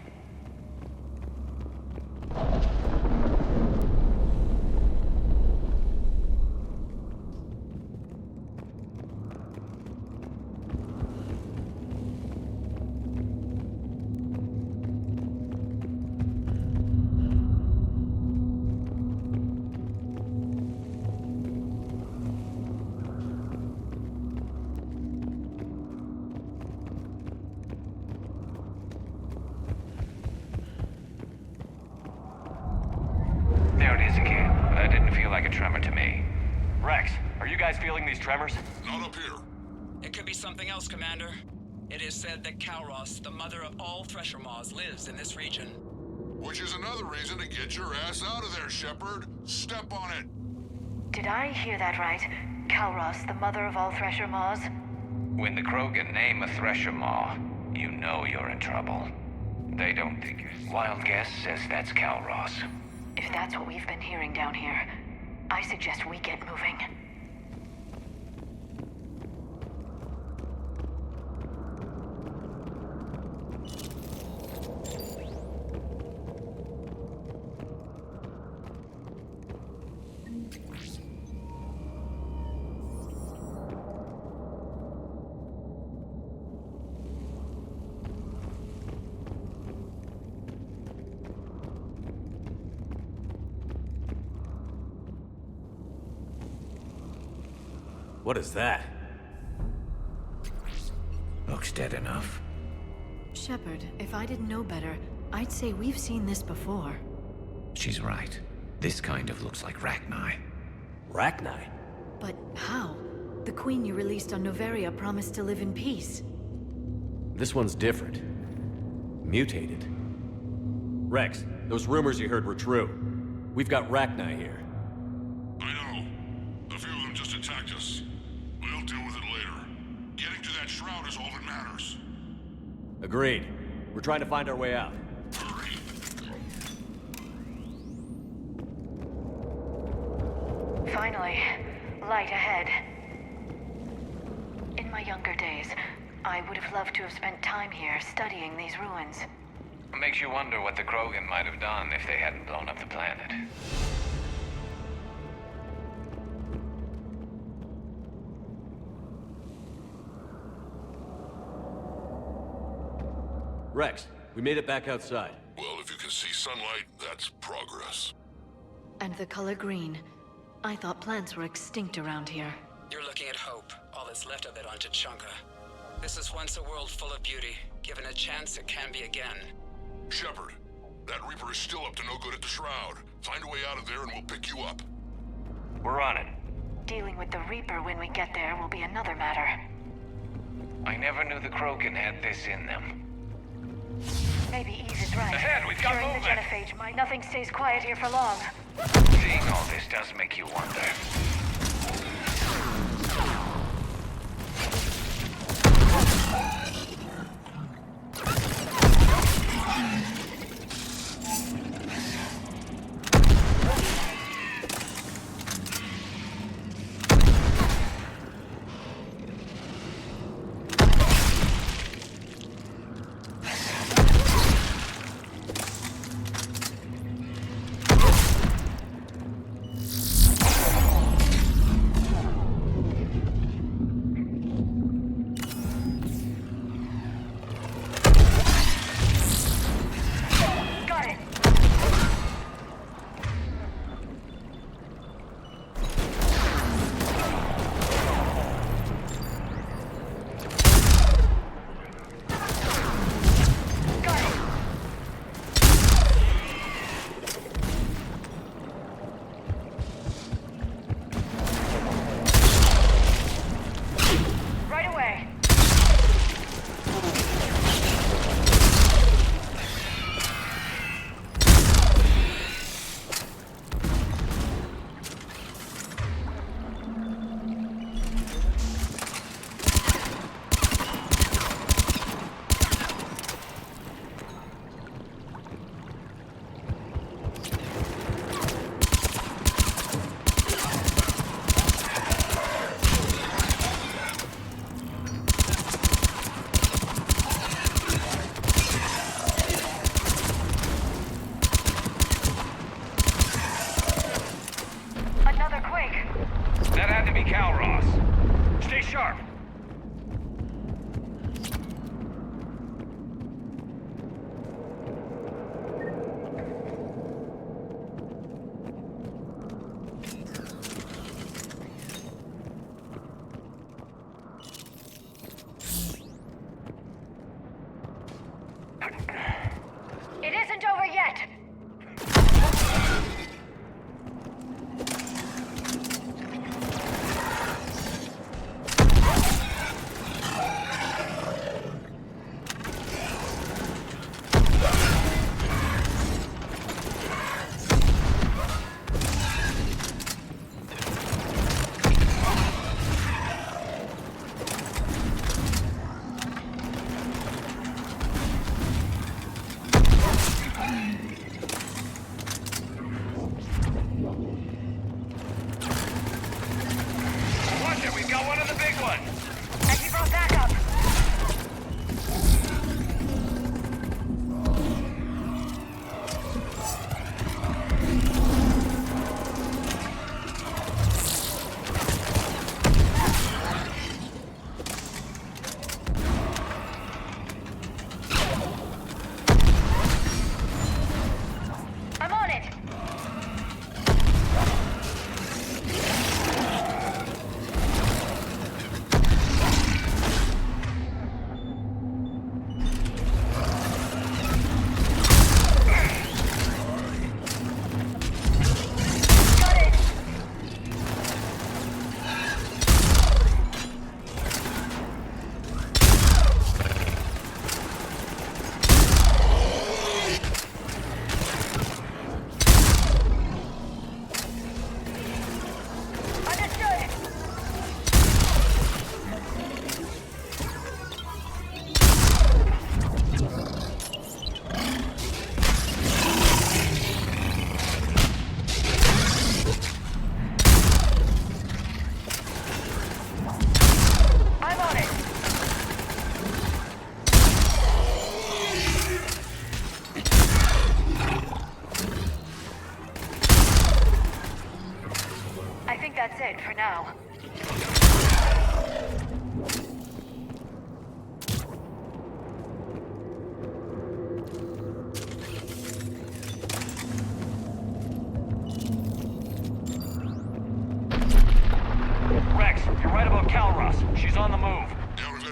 There it is again. That didn't feel like a tremor to me. Rex, are you guys feeling these tremors? Not up here. It could be something else, Commander. It is said that Kalros, the mother of all Thresher Maws, lives in this region. Which is another reason to get your ass out of there, Shepard. Step on it. Did I hear that right? Kalros, the mother of all Thresher Maws? When the Krogan name a Thresher Maw, you know you're in trouble. They don't think it. Wild guess says that's Kalros. If that's what we've been hearing down here, I suggest we get moving. What is that? Looks dead enough. Shepard, if I didn't know better, I'd say we've seen this before. She's right. This kind of looks like Rachni. Rachni? But how? The queen you released on Noveria promised to live in peace. This one's different. Mutated. Rex, those rumors you heard were true. We've got Rachni here. I know. A few of them just attacked us. We'll deal with it later. Getting to that shroud is all that matters. Agreed. We're trying to find our way out. Hurry. Finally, light ahead. In my younger days, I would have loved to have spent time here studying these ruins. Makes you wonder what the Krogan might have done if they hadn't blown up the planet. Rex, we made it back outside. Well, if you can see sunlight, that's progress. And the color green. I thought plants were extinct around here. You're looking at hope, all that's left of it on Tuchanka. This is once a world full of beauty. Given a chance, it can be again. Shepard, that Reaper is still up to no good at the Shroud. Find a way out of there and we'll pick you up. We're on it. Dealing with the Reaper when we get there will be another matter. I never knew the Krogan had this in them. Maybe Eve is right. Ahead, we've got During the movement. Genophage, nothing stays quiet here for long. Seeing all this does make you wonder.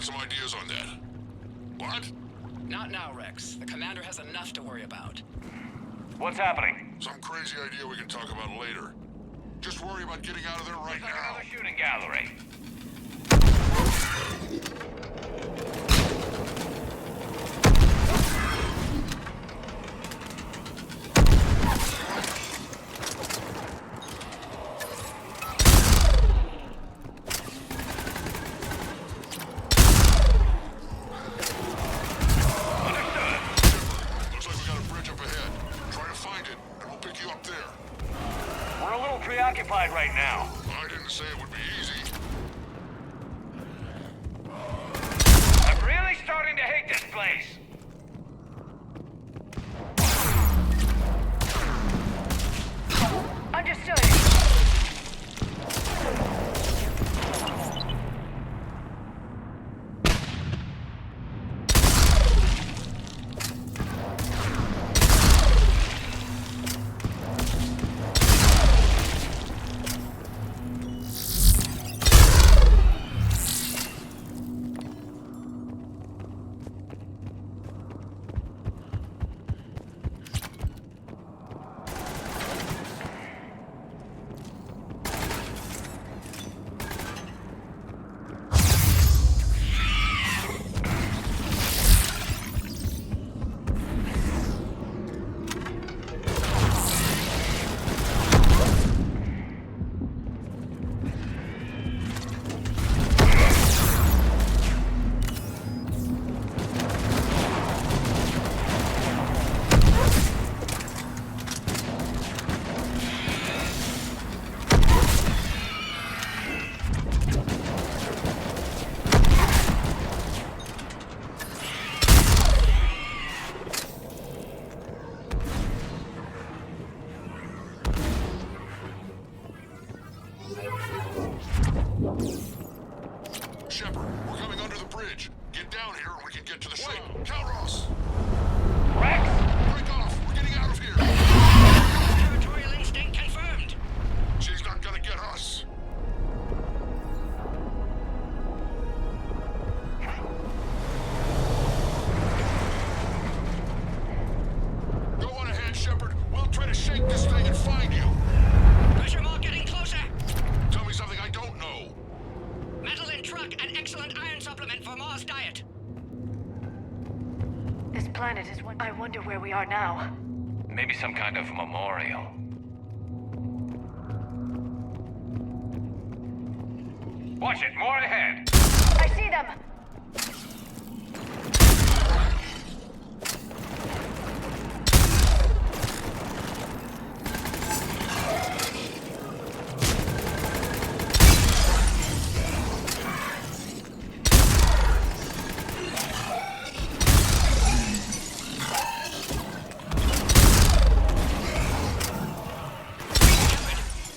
got some ideas on that. What? Not now, Rex. The commander has enough to worry about. What's happening? Some crazy idea we can talk about later. Just worry about getting out of there right Like now. another shooting gallery. Looks like we got a bridge up ahead. Try to find it, and we'll pick you up there. We're a little preoccupied right now. I didn't say it would be easy. I'm really starting to hate this place. Understood. Shepard, we're coming under the bridge. Get down here and we can get to the ship. Wait, Calros! Rex! Break off! We're getting out of here! Territorial instinct confirmed. She's not gonna get us. Go on ahead, Shepard. We'll try to shake this thing and find you. Pressure mark getting closer. Tell me something I don't know. Metal in truck, an excellent iron supplement for Mars diet. This planet is one. I wonder where we are now. Maybe some kind of memorial. Watch it, more ahead. I see them.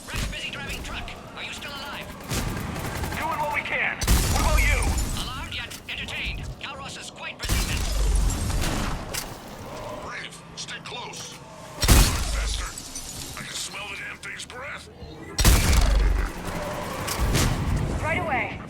Rex busy driving truck. Are you still alive? Doing what we can. What about you? Alarmed yet entertained. Calros is quite persistent. Brave, stay close. Faster. I can smell the damn thing's breath. Right away.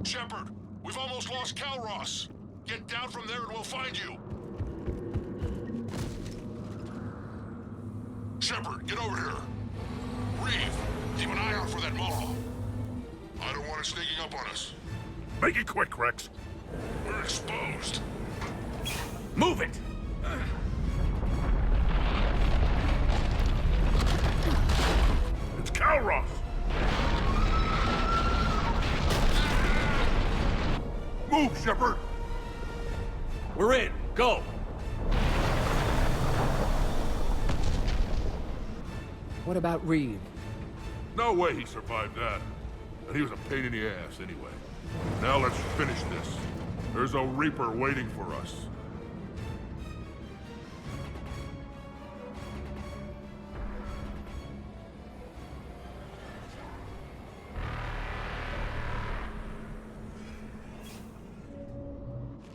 Shepard, we've almost lost Calros. Get down from there and we'll find you. Shepard, get over here. Reeve, keep an eye out for that Maw. I don't want it sneaking up on us. Make it quick, Rex. We're exposed. Move it! It's Calros! Move, Shepard! We're in. Go. What about Reed? No way he survived that. And he was a pain in the ass anyway. Now let's finish this. There's a Reaper waiting for us.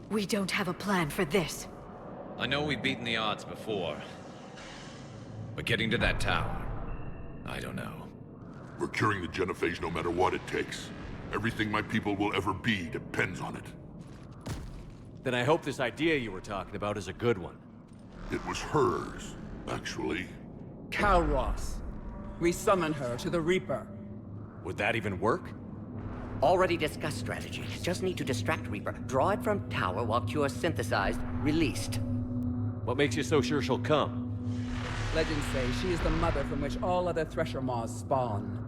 We don't have a plan for this. I know we've beaten the odds before. But getting to that tower, I don't know. We're curing the genophage no matter what it takes. Everything my people will ever be depends on it. Then I hope this idea you were talking about is a good one. It was hers, actually. Kalros. We summon her to the Reaper. Would that even work? Already discussed strategy. Just need to distract Reaper. Draw it from tower while Cure synthesized, released. What makes you so sure she'll come? Legends say she is the mother from which all other Thresher Maws spawn.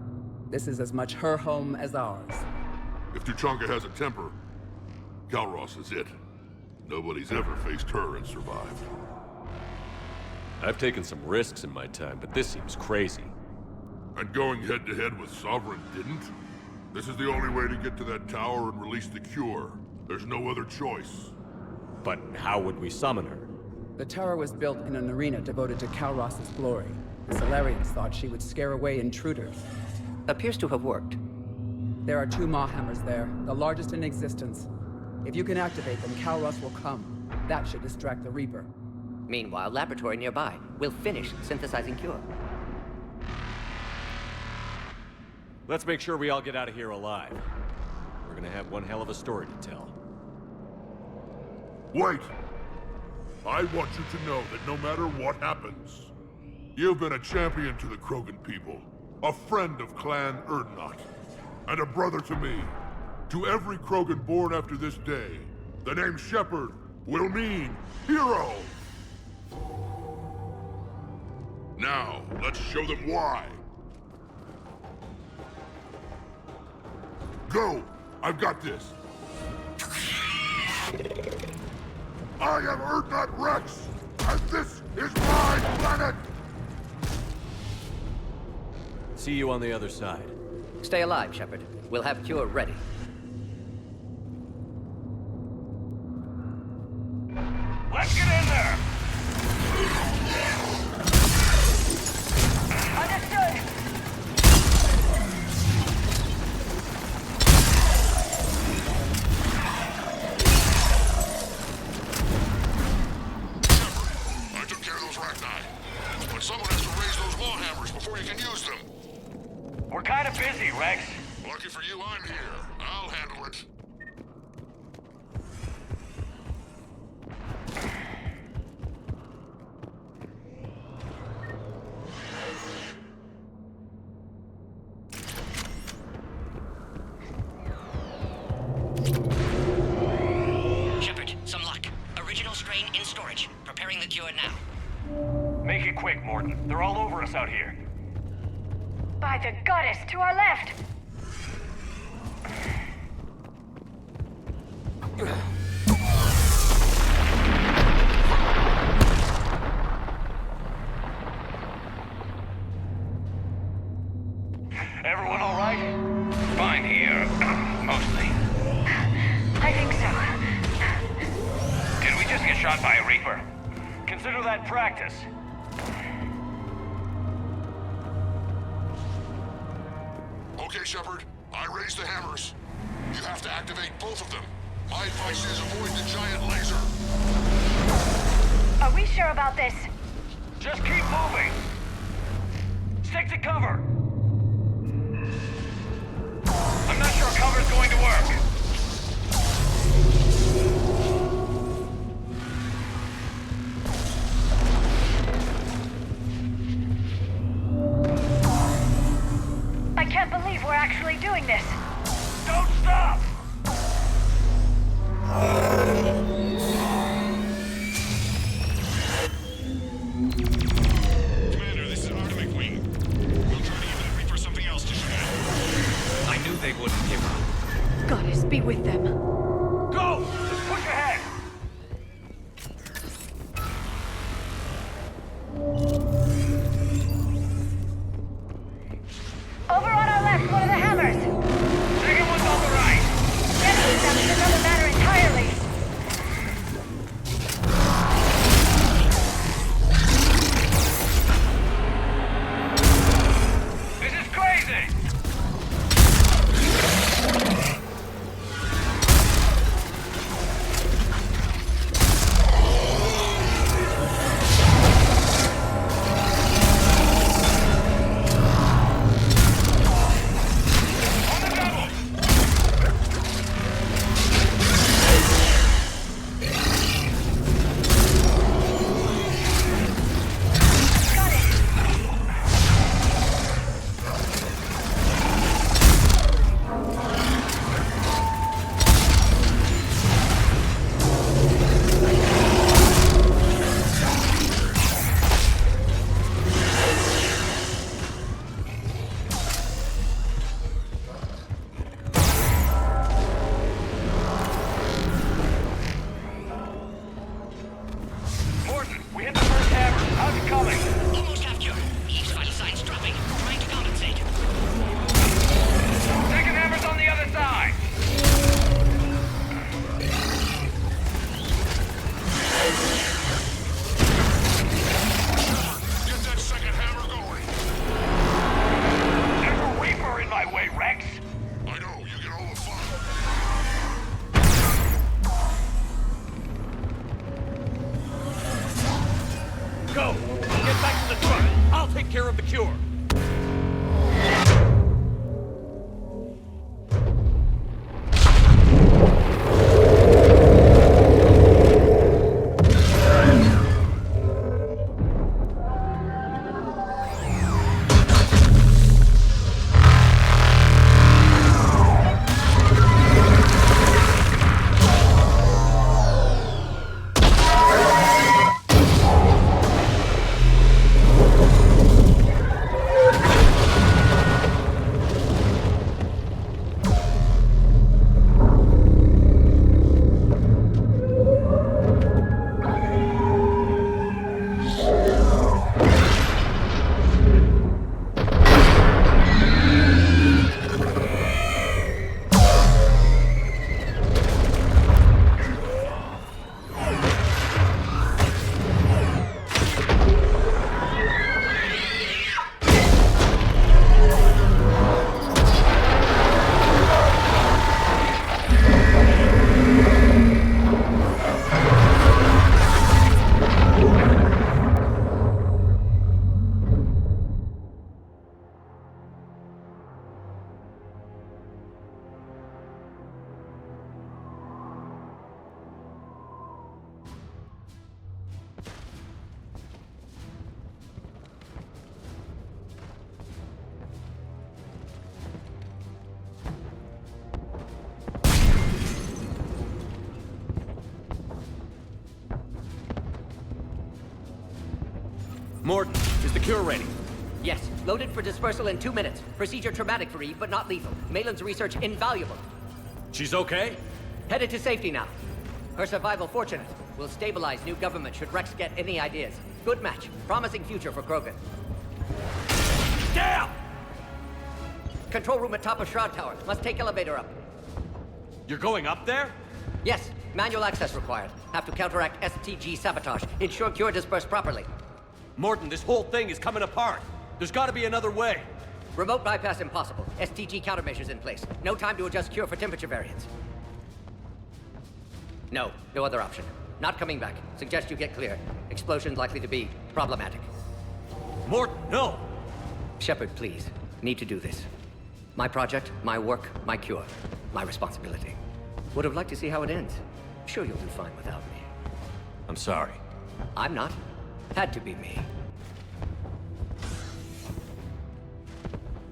This is as much her home as ours. If Tuchanka has a temper, Kalros is it. Nobody's ever faced her and survived. I've taken some risks in my time, but this seems crazy. And going head-to-head with Sovereign didn't? This is the only way to get to that tower and release the Cure. There's no other choice. But how would we summon her? The tower was built in an arena devoted to Kalros' glory. The Solarians thought she would scare away intruders. Appears to have worked. There are 2 Maw Hammers there, the largest in existence. If you can activate them, Kalros will come. That should distract the Reaper. Meanwhile, laboratory nearby. We'll finish synthesizing Cure. Let's make sure we all get out of here alive. We're gonna have one hell of a story to tell. Wait! I want you to know that no matter what happens, you've been a champion to the Krogan people, a friend of Clan Urdnot, and a brother to me. To every Krogan born after this day, the name Shepard will mean hero! Now, let's show them why. Go! I've got this! I am Urdnot Rex, and this is my planet! See you on the other side. Stay alive, Shepard. We'll have Cure ready. Let's get in there! Understood! I took care of those Rachni. But someone has to raise those Maw Hammers before you can use them. We're kind of busy, Rex. Lucky for you, I'm here. I'll handle it. Shepard, some luck. Original strain in storage. Preparing the Cure now. Make it quick, Mordin. They're all over us out here. By the goddess, to our left! Everyone all right? Fine here. Mostly. I think so. Did we just get shot by a Reaper? Consider that practice. Okay, Shepard. I raised the hammers. You have to activate both of them. My advice is avoid the giant laser. Are we sure about this? Just keep moving. Stick to cover. I'm not sure cover's going to work. I can't believe we're actually doing this. Don't stop! Commander, this is Artemis Wing. We'll try to give that Reaper something else to shoot at. I knew they wouldn't give up. Goddess be with them. Go! Push ahead! We hit the first hammer. How's it coming? Almost half cure. Each vital signs dropping. Trying to compensate. Second hammer's on the other side. Get that second hammer going. There's a Reaper in my way, Rex. I know, you get all the fun. Go! Get back to the truck! I'll take care of the cure! Morton, is the cure ready? Yes, loaded for dispersal in 2 minutes. Procedure traumatic for Eve, but not lethal. Malin's research invaluable. She's okay? Headed to safety now. Her survival fortunate. Will stabilize new government should Rex get any ideas. Good match. Promising future for Krogan. Damn! Control room at top of Shroud Tower. Must take elevator up. You're going up there? Yes, manual access required. Have to counteract STG sabotage. Ensure cure dispersed properly. Morton, this whole thing is coming apart. There's gotta be another way. Remote bypass impossible. STG countermeasures in place. No time to adjust cure for temperature variance. No other option. Not coming back. Suggest you get clear. Explosion likely to be problematic. Morton, no! Shepard, please. Need to do this. My project, my work, my cure. My responsibility. Would have liked to see how it ends. Sure you'll do fine without me. I'm sorry. I'm not. Had to be me.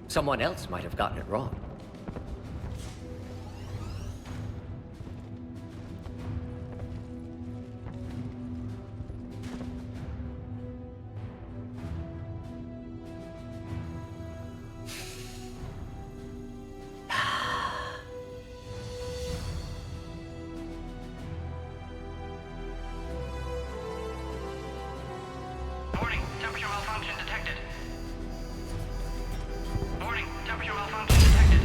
Someone else might have gotten it wrong. Warning, temperature malfunction detected. Warning, temperature malfunction detected.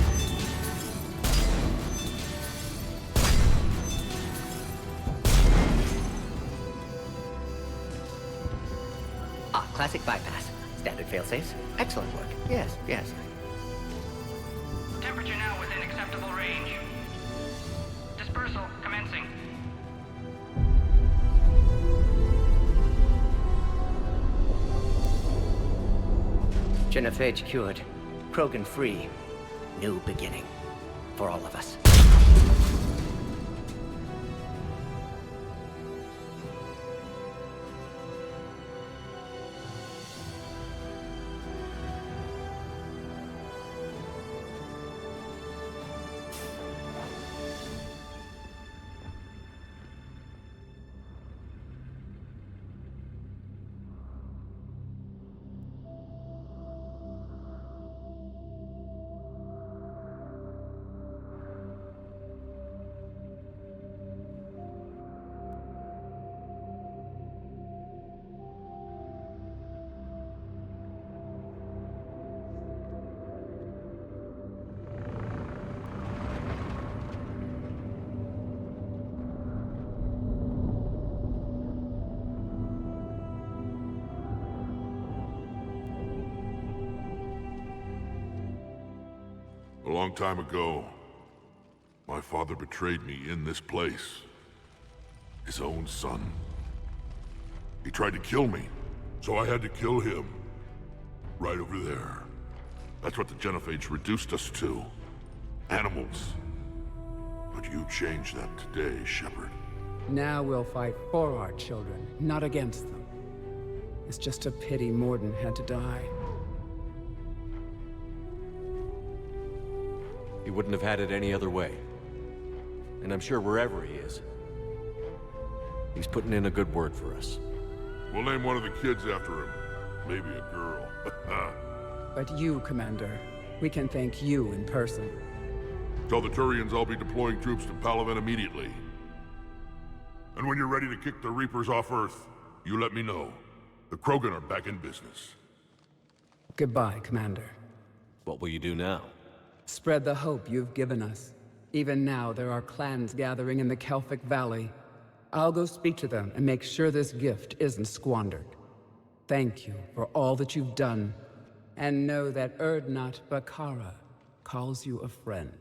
Ah, classic bypass. Standard failsafes. Excellent work. Yes. Temperature now within acceptable range. Dispersal commencing. Genophage cured. Krogan free. New beginning. For all of us. long time ago, my father betrayed me in this place. His own son. He tried to kill me, so I had to kill him. Right over there. That's what the Genophage reduced us to. Animals. But you changed that today, Shepard. Now we'll fight for our children, not against them. It's just a pity Mordin had to die. He wouldn't have had it any other way. And I'm sure wherever he is, he's putting in a good word for us. We'll name one of the kids after him. Maybe a girl. But you, Commander, we can thank you in person. Tell the Turians I'll be deploying troops to Palaven immediately. And when you're ready to kick the Reapers off Earth, you let me know. The Krogan are back in business. Goodbye, Commander. What will you do now? Spread the hope you've given us. Even now, there are clans gathering in the Kelphic Valley. I'll go speak to them and make sure this gift isn't squandered. Thank you for all that you've done, and know that Urdnot Bakara calls you a friend.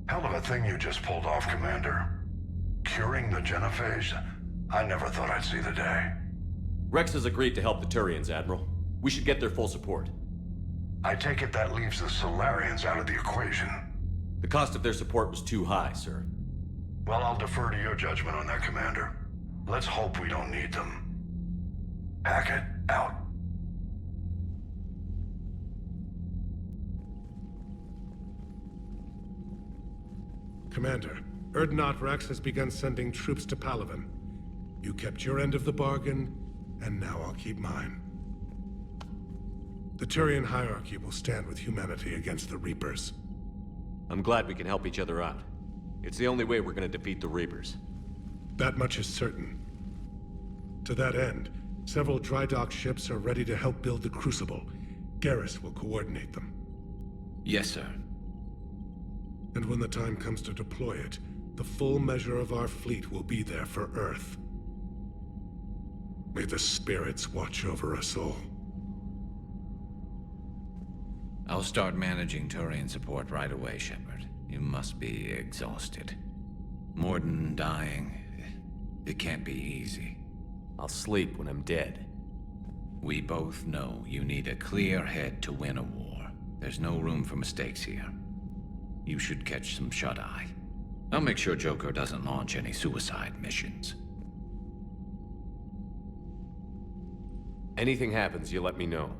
Hell of a thing you just pulled off, Commander. Curing the Genophage? I never thought I'd see the day. Rex has agreed to help the Turians, Admiral. We should get their full support. I take it that leaves the Solarians out of the equation. The cost of their support was too high, sir. Well, I'll defer to your judgment on that, Commander. Let's hope we don't need them. Hackett, out. Commander, Urdnot Rex has begun sending troops to Palaven. You kept your end of the bargain, and now I'll keep mine. The Turian hierarchy will stand with humanity against the Reapers. I'm glad we can help each other out. It's the only way we're gonna defeat the Reapers. That much is certain. To that end, several dry dock ships are ready to help build the Crucible. Garrus will coordinate them. Yes, sir. And when the time comes to deploy it, the full measure of our fleet will be there for Earth. May the spirits watch over us all. I'll start managing Turian support right away, Shepard. You must be exhausted. Mordin dying, it can't be easy. I'll sleep when I'm dead. We both know you need a clear head to win a war. There's no room for mistakes here. You should catch some shut-eye. I'll make sure Joker doesn't launch any suicide missions. Anything happens, you let me know.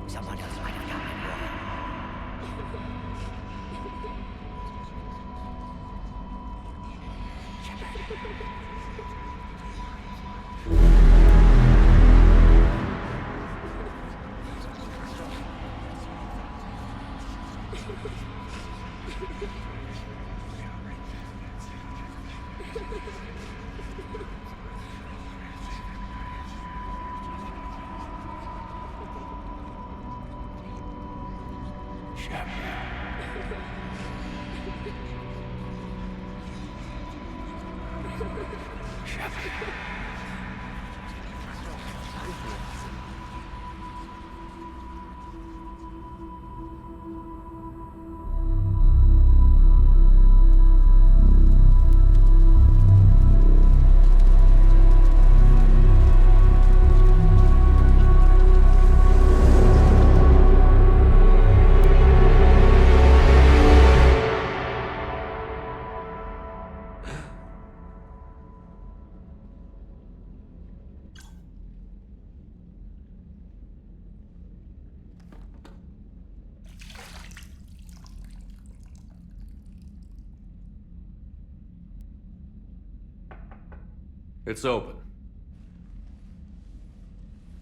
Someone else might have done it wrong. It's open.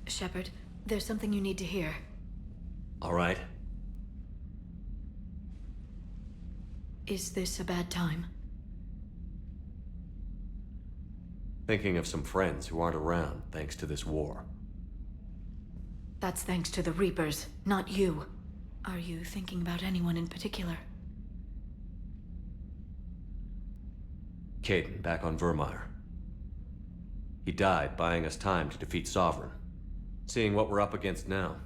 Shepard, there's something you need to hear. All right. Is this a bad time? Thinking of some friends who aren't around thanks to this war. That's thanks to the Reapers, not you. Are you thinking about anyone in particular? Kaidan, back on Virmire. He died buying us time to defeat Sovereign. Seeing what we're up against now,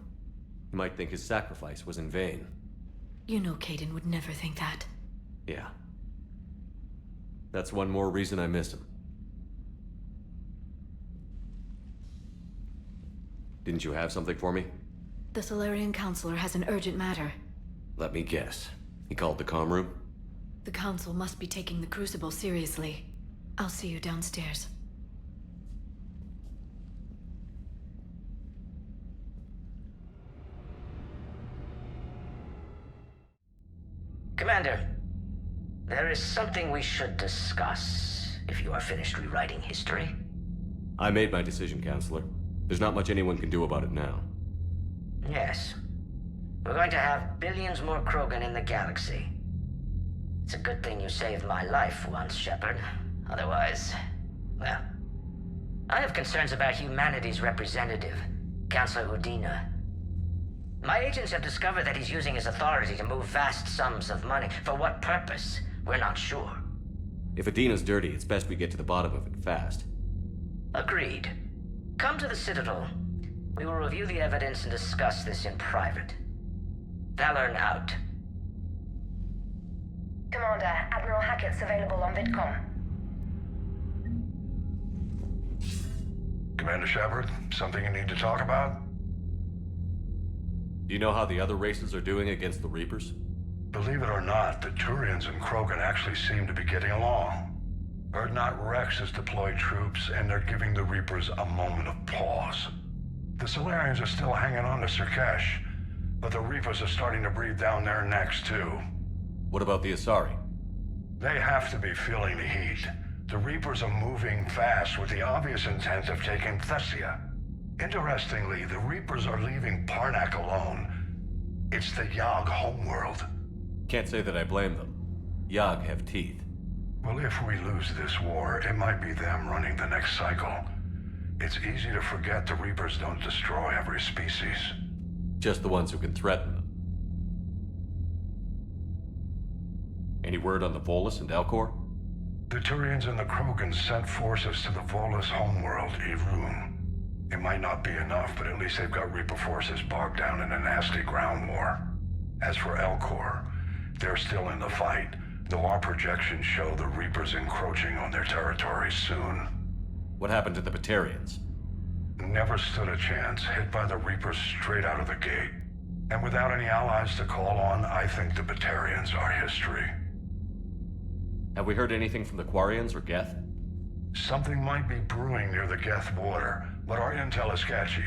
you might think his sacrifice was in vain. You know Kaidan would never think that. Yeah. That's one more reason I miss him. Didn't you have something for me? The Solarian Counselor has an urgent matter. Let me guess. He called the comm room? The Council must be taking the Crucible seriously. I'll see you downstairs. Commander, there is something we should discuss, if you are finished rewriting history. I made my decision, Counselor. There's not much anyone can do about it now. Yes. We're going to have billions more Krogan in the galaxy. It's a good thing you saved my life once, Shepard. Otherwise, well... I have concerns about humanity's representative, Councilor Udina. My agents have discovered that he's using his authority to move vast sums of money. For what purpose? We're not sure. If Adina's dirty, it's best we get to the bottom of it fast. Agreed. Come to the Citadel. We will review the evidence and discuss this in private. Valorn out. Commander, Admiral Hackett's available on VidCom. Commander Shepard, something you need to talk about? Do you know how the other races are doing against the Reapers? Believe it or not, the Turians and Krogan actually seem to be getting along. Urdnot Rex has deployed troops, and they're giving the Reapers a moment of pause. The Solarians are still hanging on to Surkesh, but the Reapers are starting to breathe down their necks, too. What about the Asari? They have to be feeling the heat. The Reapers are moving fast with the obvious intent of taking Thessia. Interestingly, the Reapers are leaving Parnak alone. It's the Yogg homeworld. Can't say that I blame them. Yogg have teeth. Well, if we lose this war, it might be them running the next cycle. It's easy to forget the Reapers don't destroy every species. Just the ones who can threaten them. Any word on the Volus and Elcor? The Turians and the Krogan sent forces to the Volus homeworld, Irun. It might not be enough, but at least they've got Reaper forces bogged down in a nasty ground war. As for Elcor, they're still in the fight, though our projections show the Reapers encroaching on their territory soon. What happened to the Batarians? Never stood a chance, hit by the Reapers straight out of the gate. And without any allies to call on, I think the Batarians are history. Have we heard anything from the Quarians or Geth? Something might be brewing near the Geth border, but our intel is sketchy.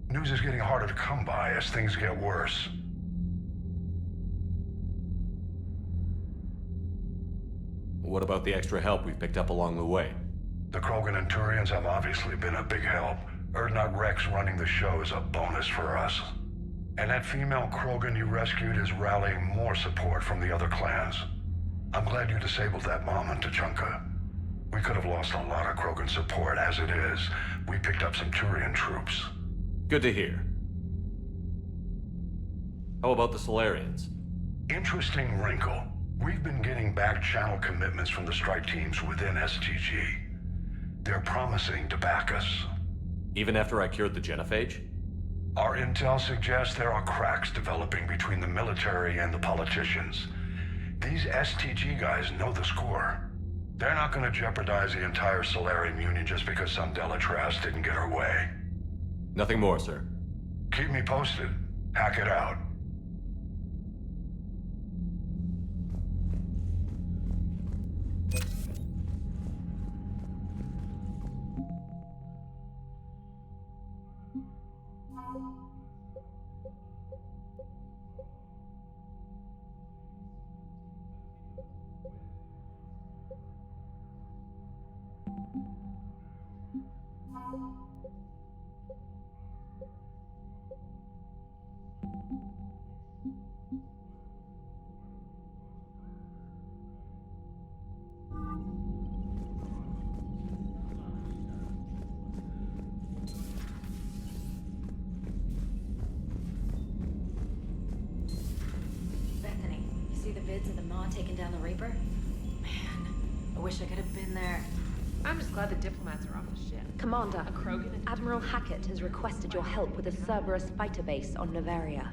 News is getting harder to come by as things get worse. What about the extra help we've picked up along the way? The Krogan and Turians have obviously been a big help. Urdnot Rex running the show is a bonus for us. And that female Krogan you rescued is rallying more support from the other clans. I'm glad you disabled that bomb in Tuchanka. We could have lost a lot of Krogan support as it is. We picked up some Turian troops. Good to hear. How about the Solarians? Interesting wrinkle. We've been getting back-channel commitments from the strike teams within STG. They're promising to back us. Even after I cured the Genophage? Our intel suggests there are cracks developing between the military and the politicians. These STG guys know the score. They're not going to jeopardize the entire Solarian Union just because some Delatras didn't get her way. Nothing more, sir. Keep me posted. Hack it out. vids of the Maw taking down the Reaper? Man, I wish I could have been there. I'm just glad the diplomats are off the ship. Commander, Admiral Hackett has requested your help with a Cerberus fighter base on Novaria.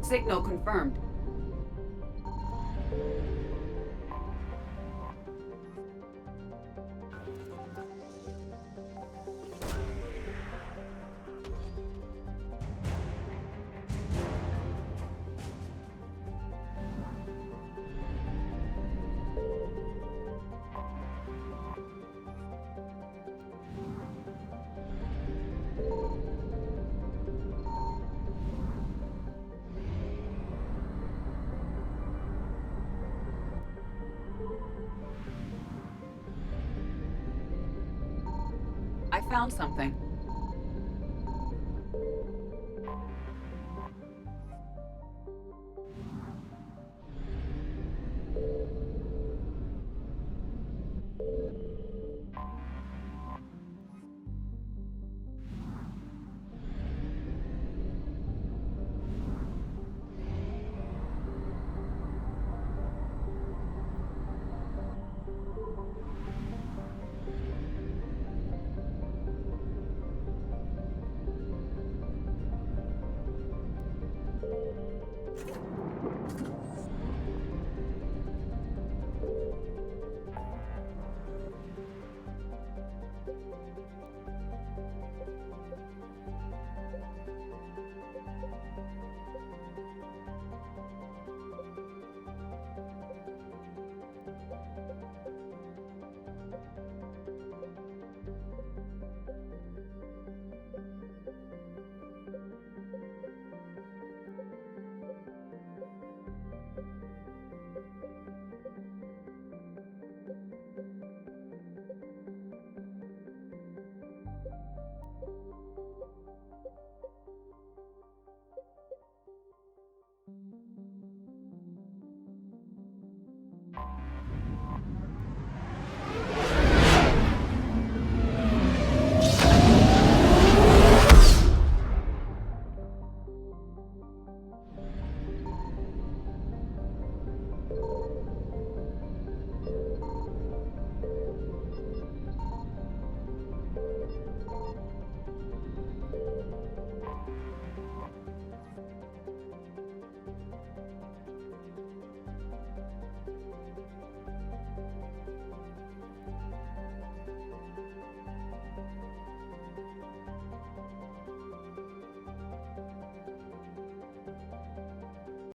Signal confirmed. I found something.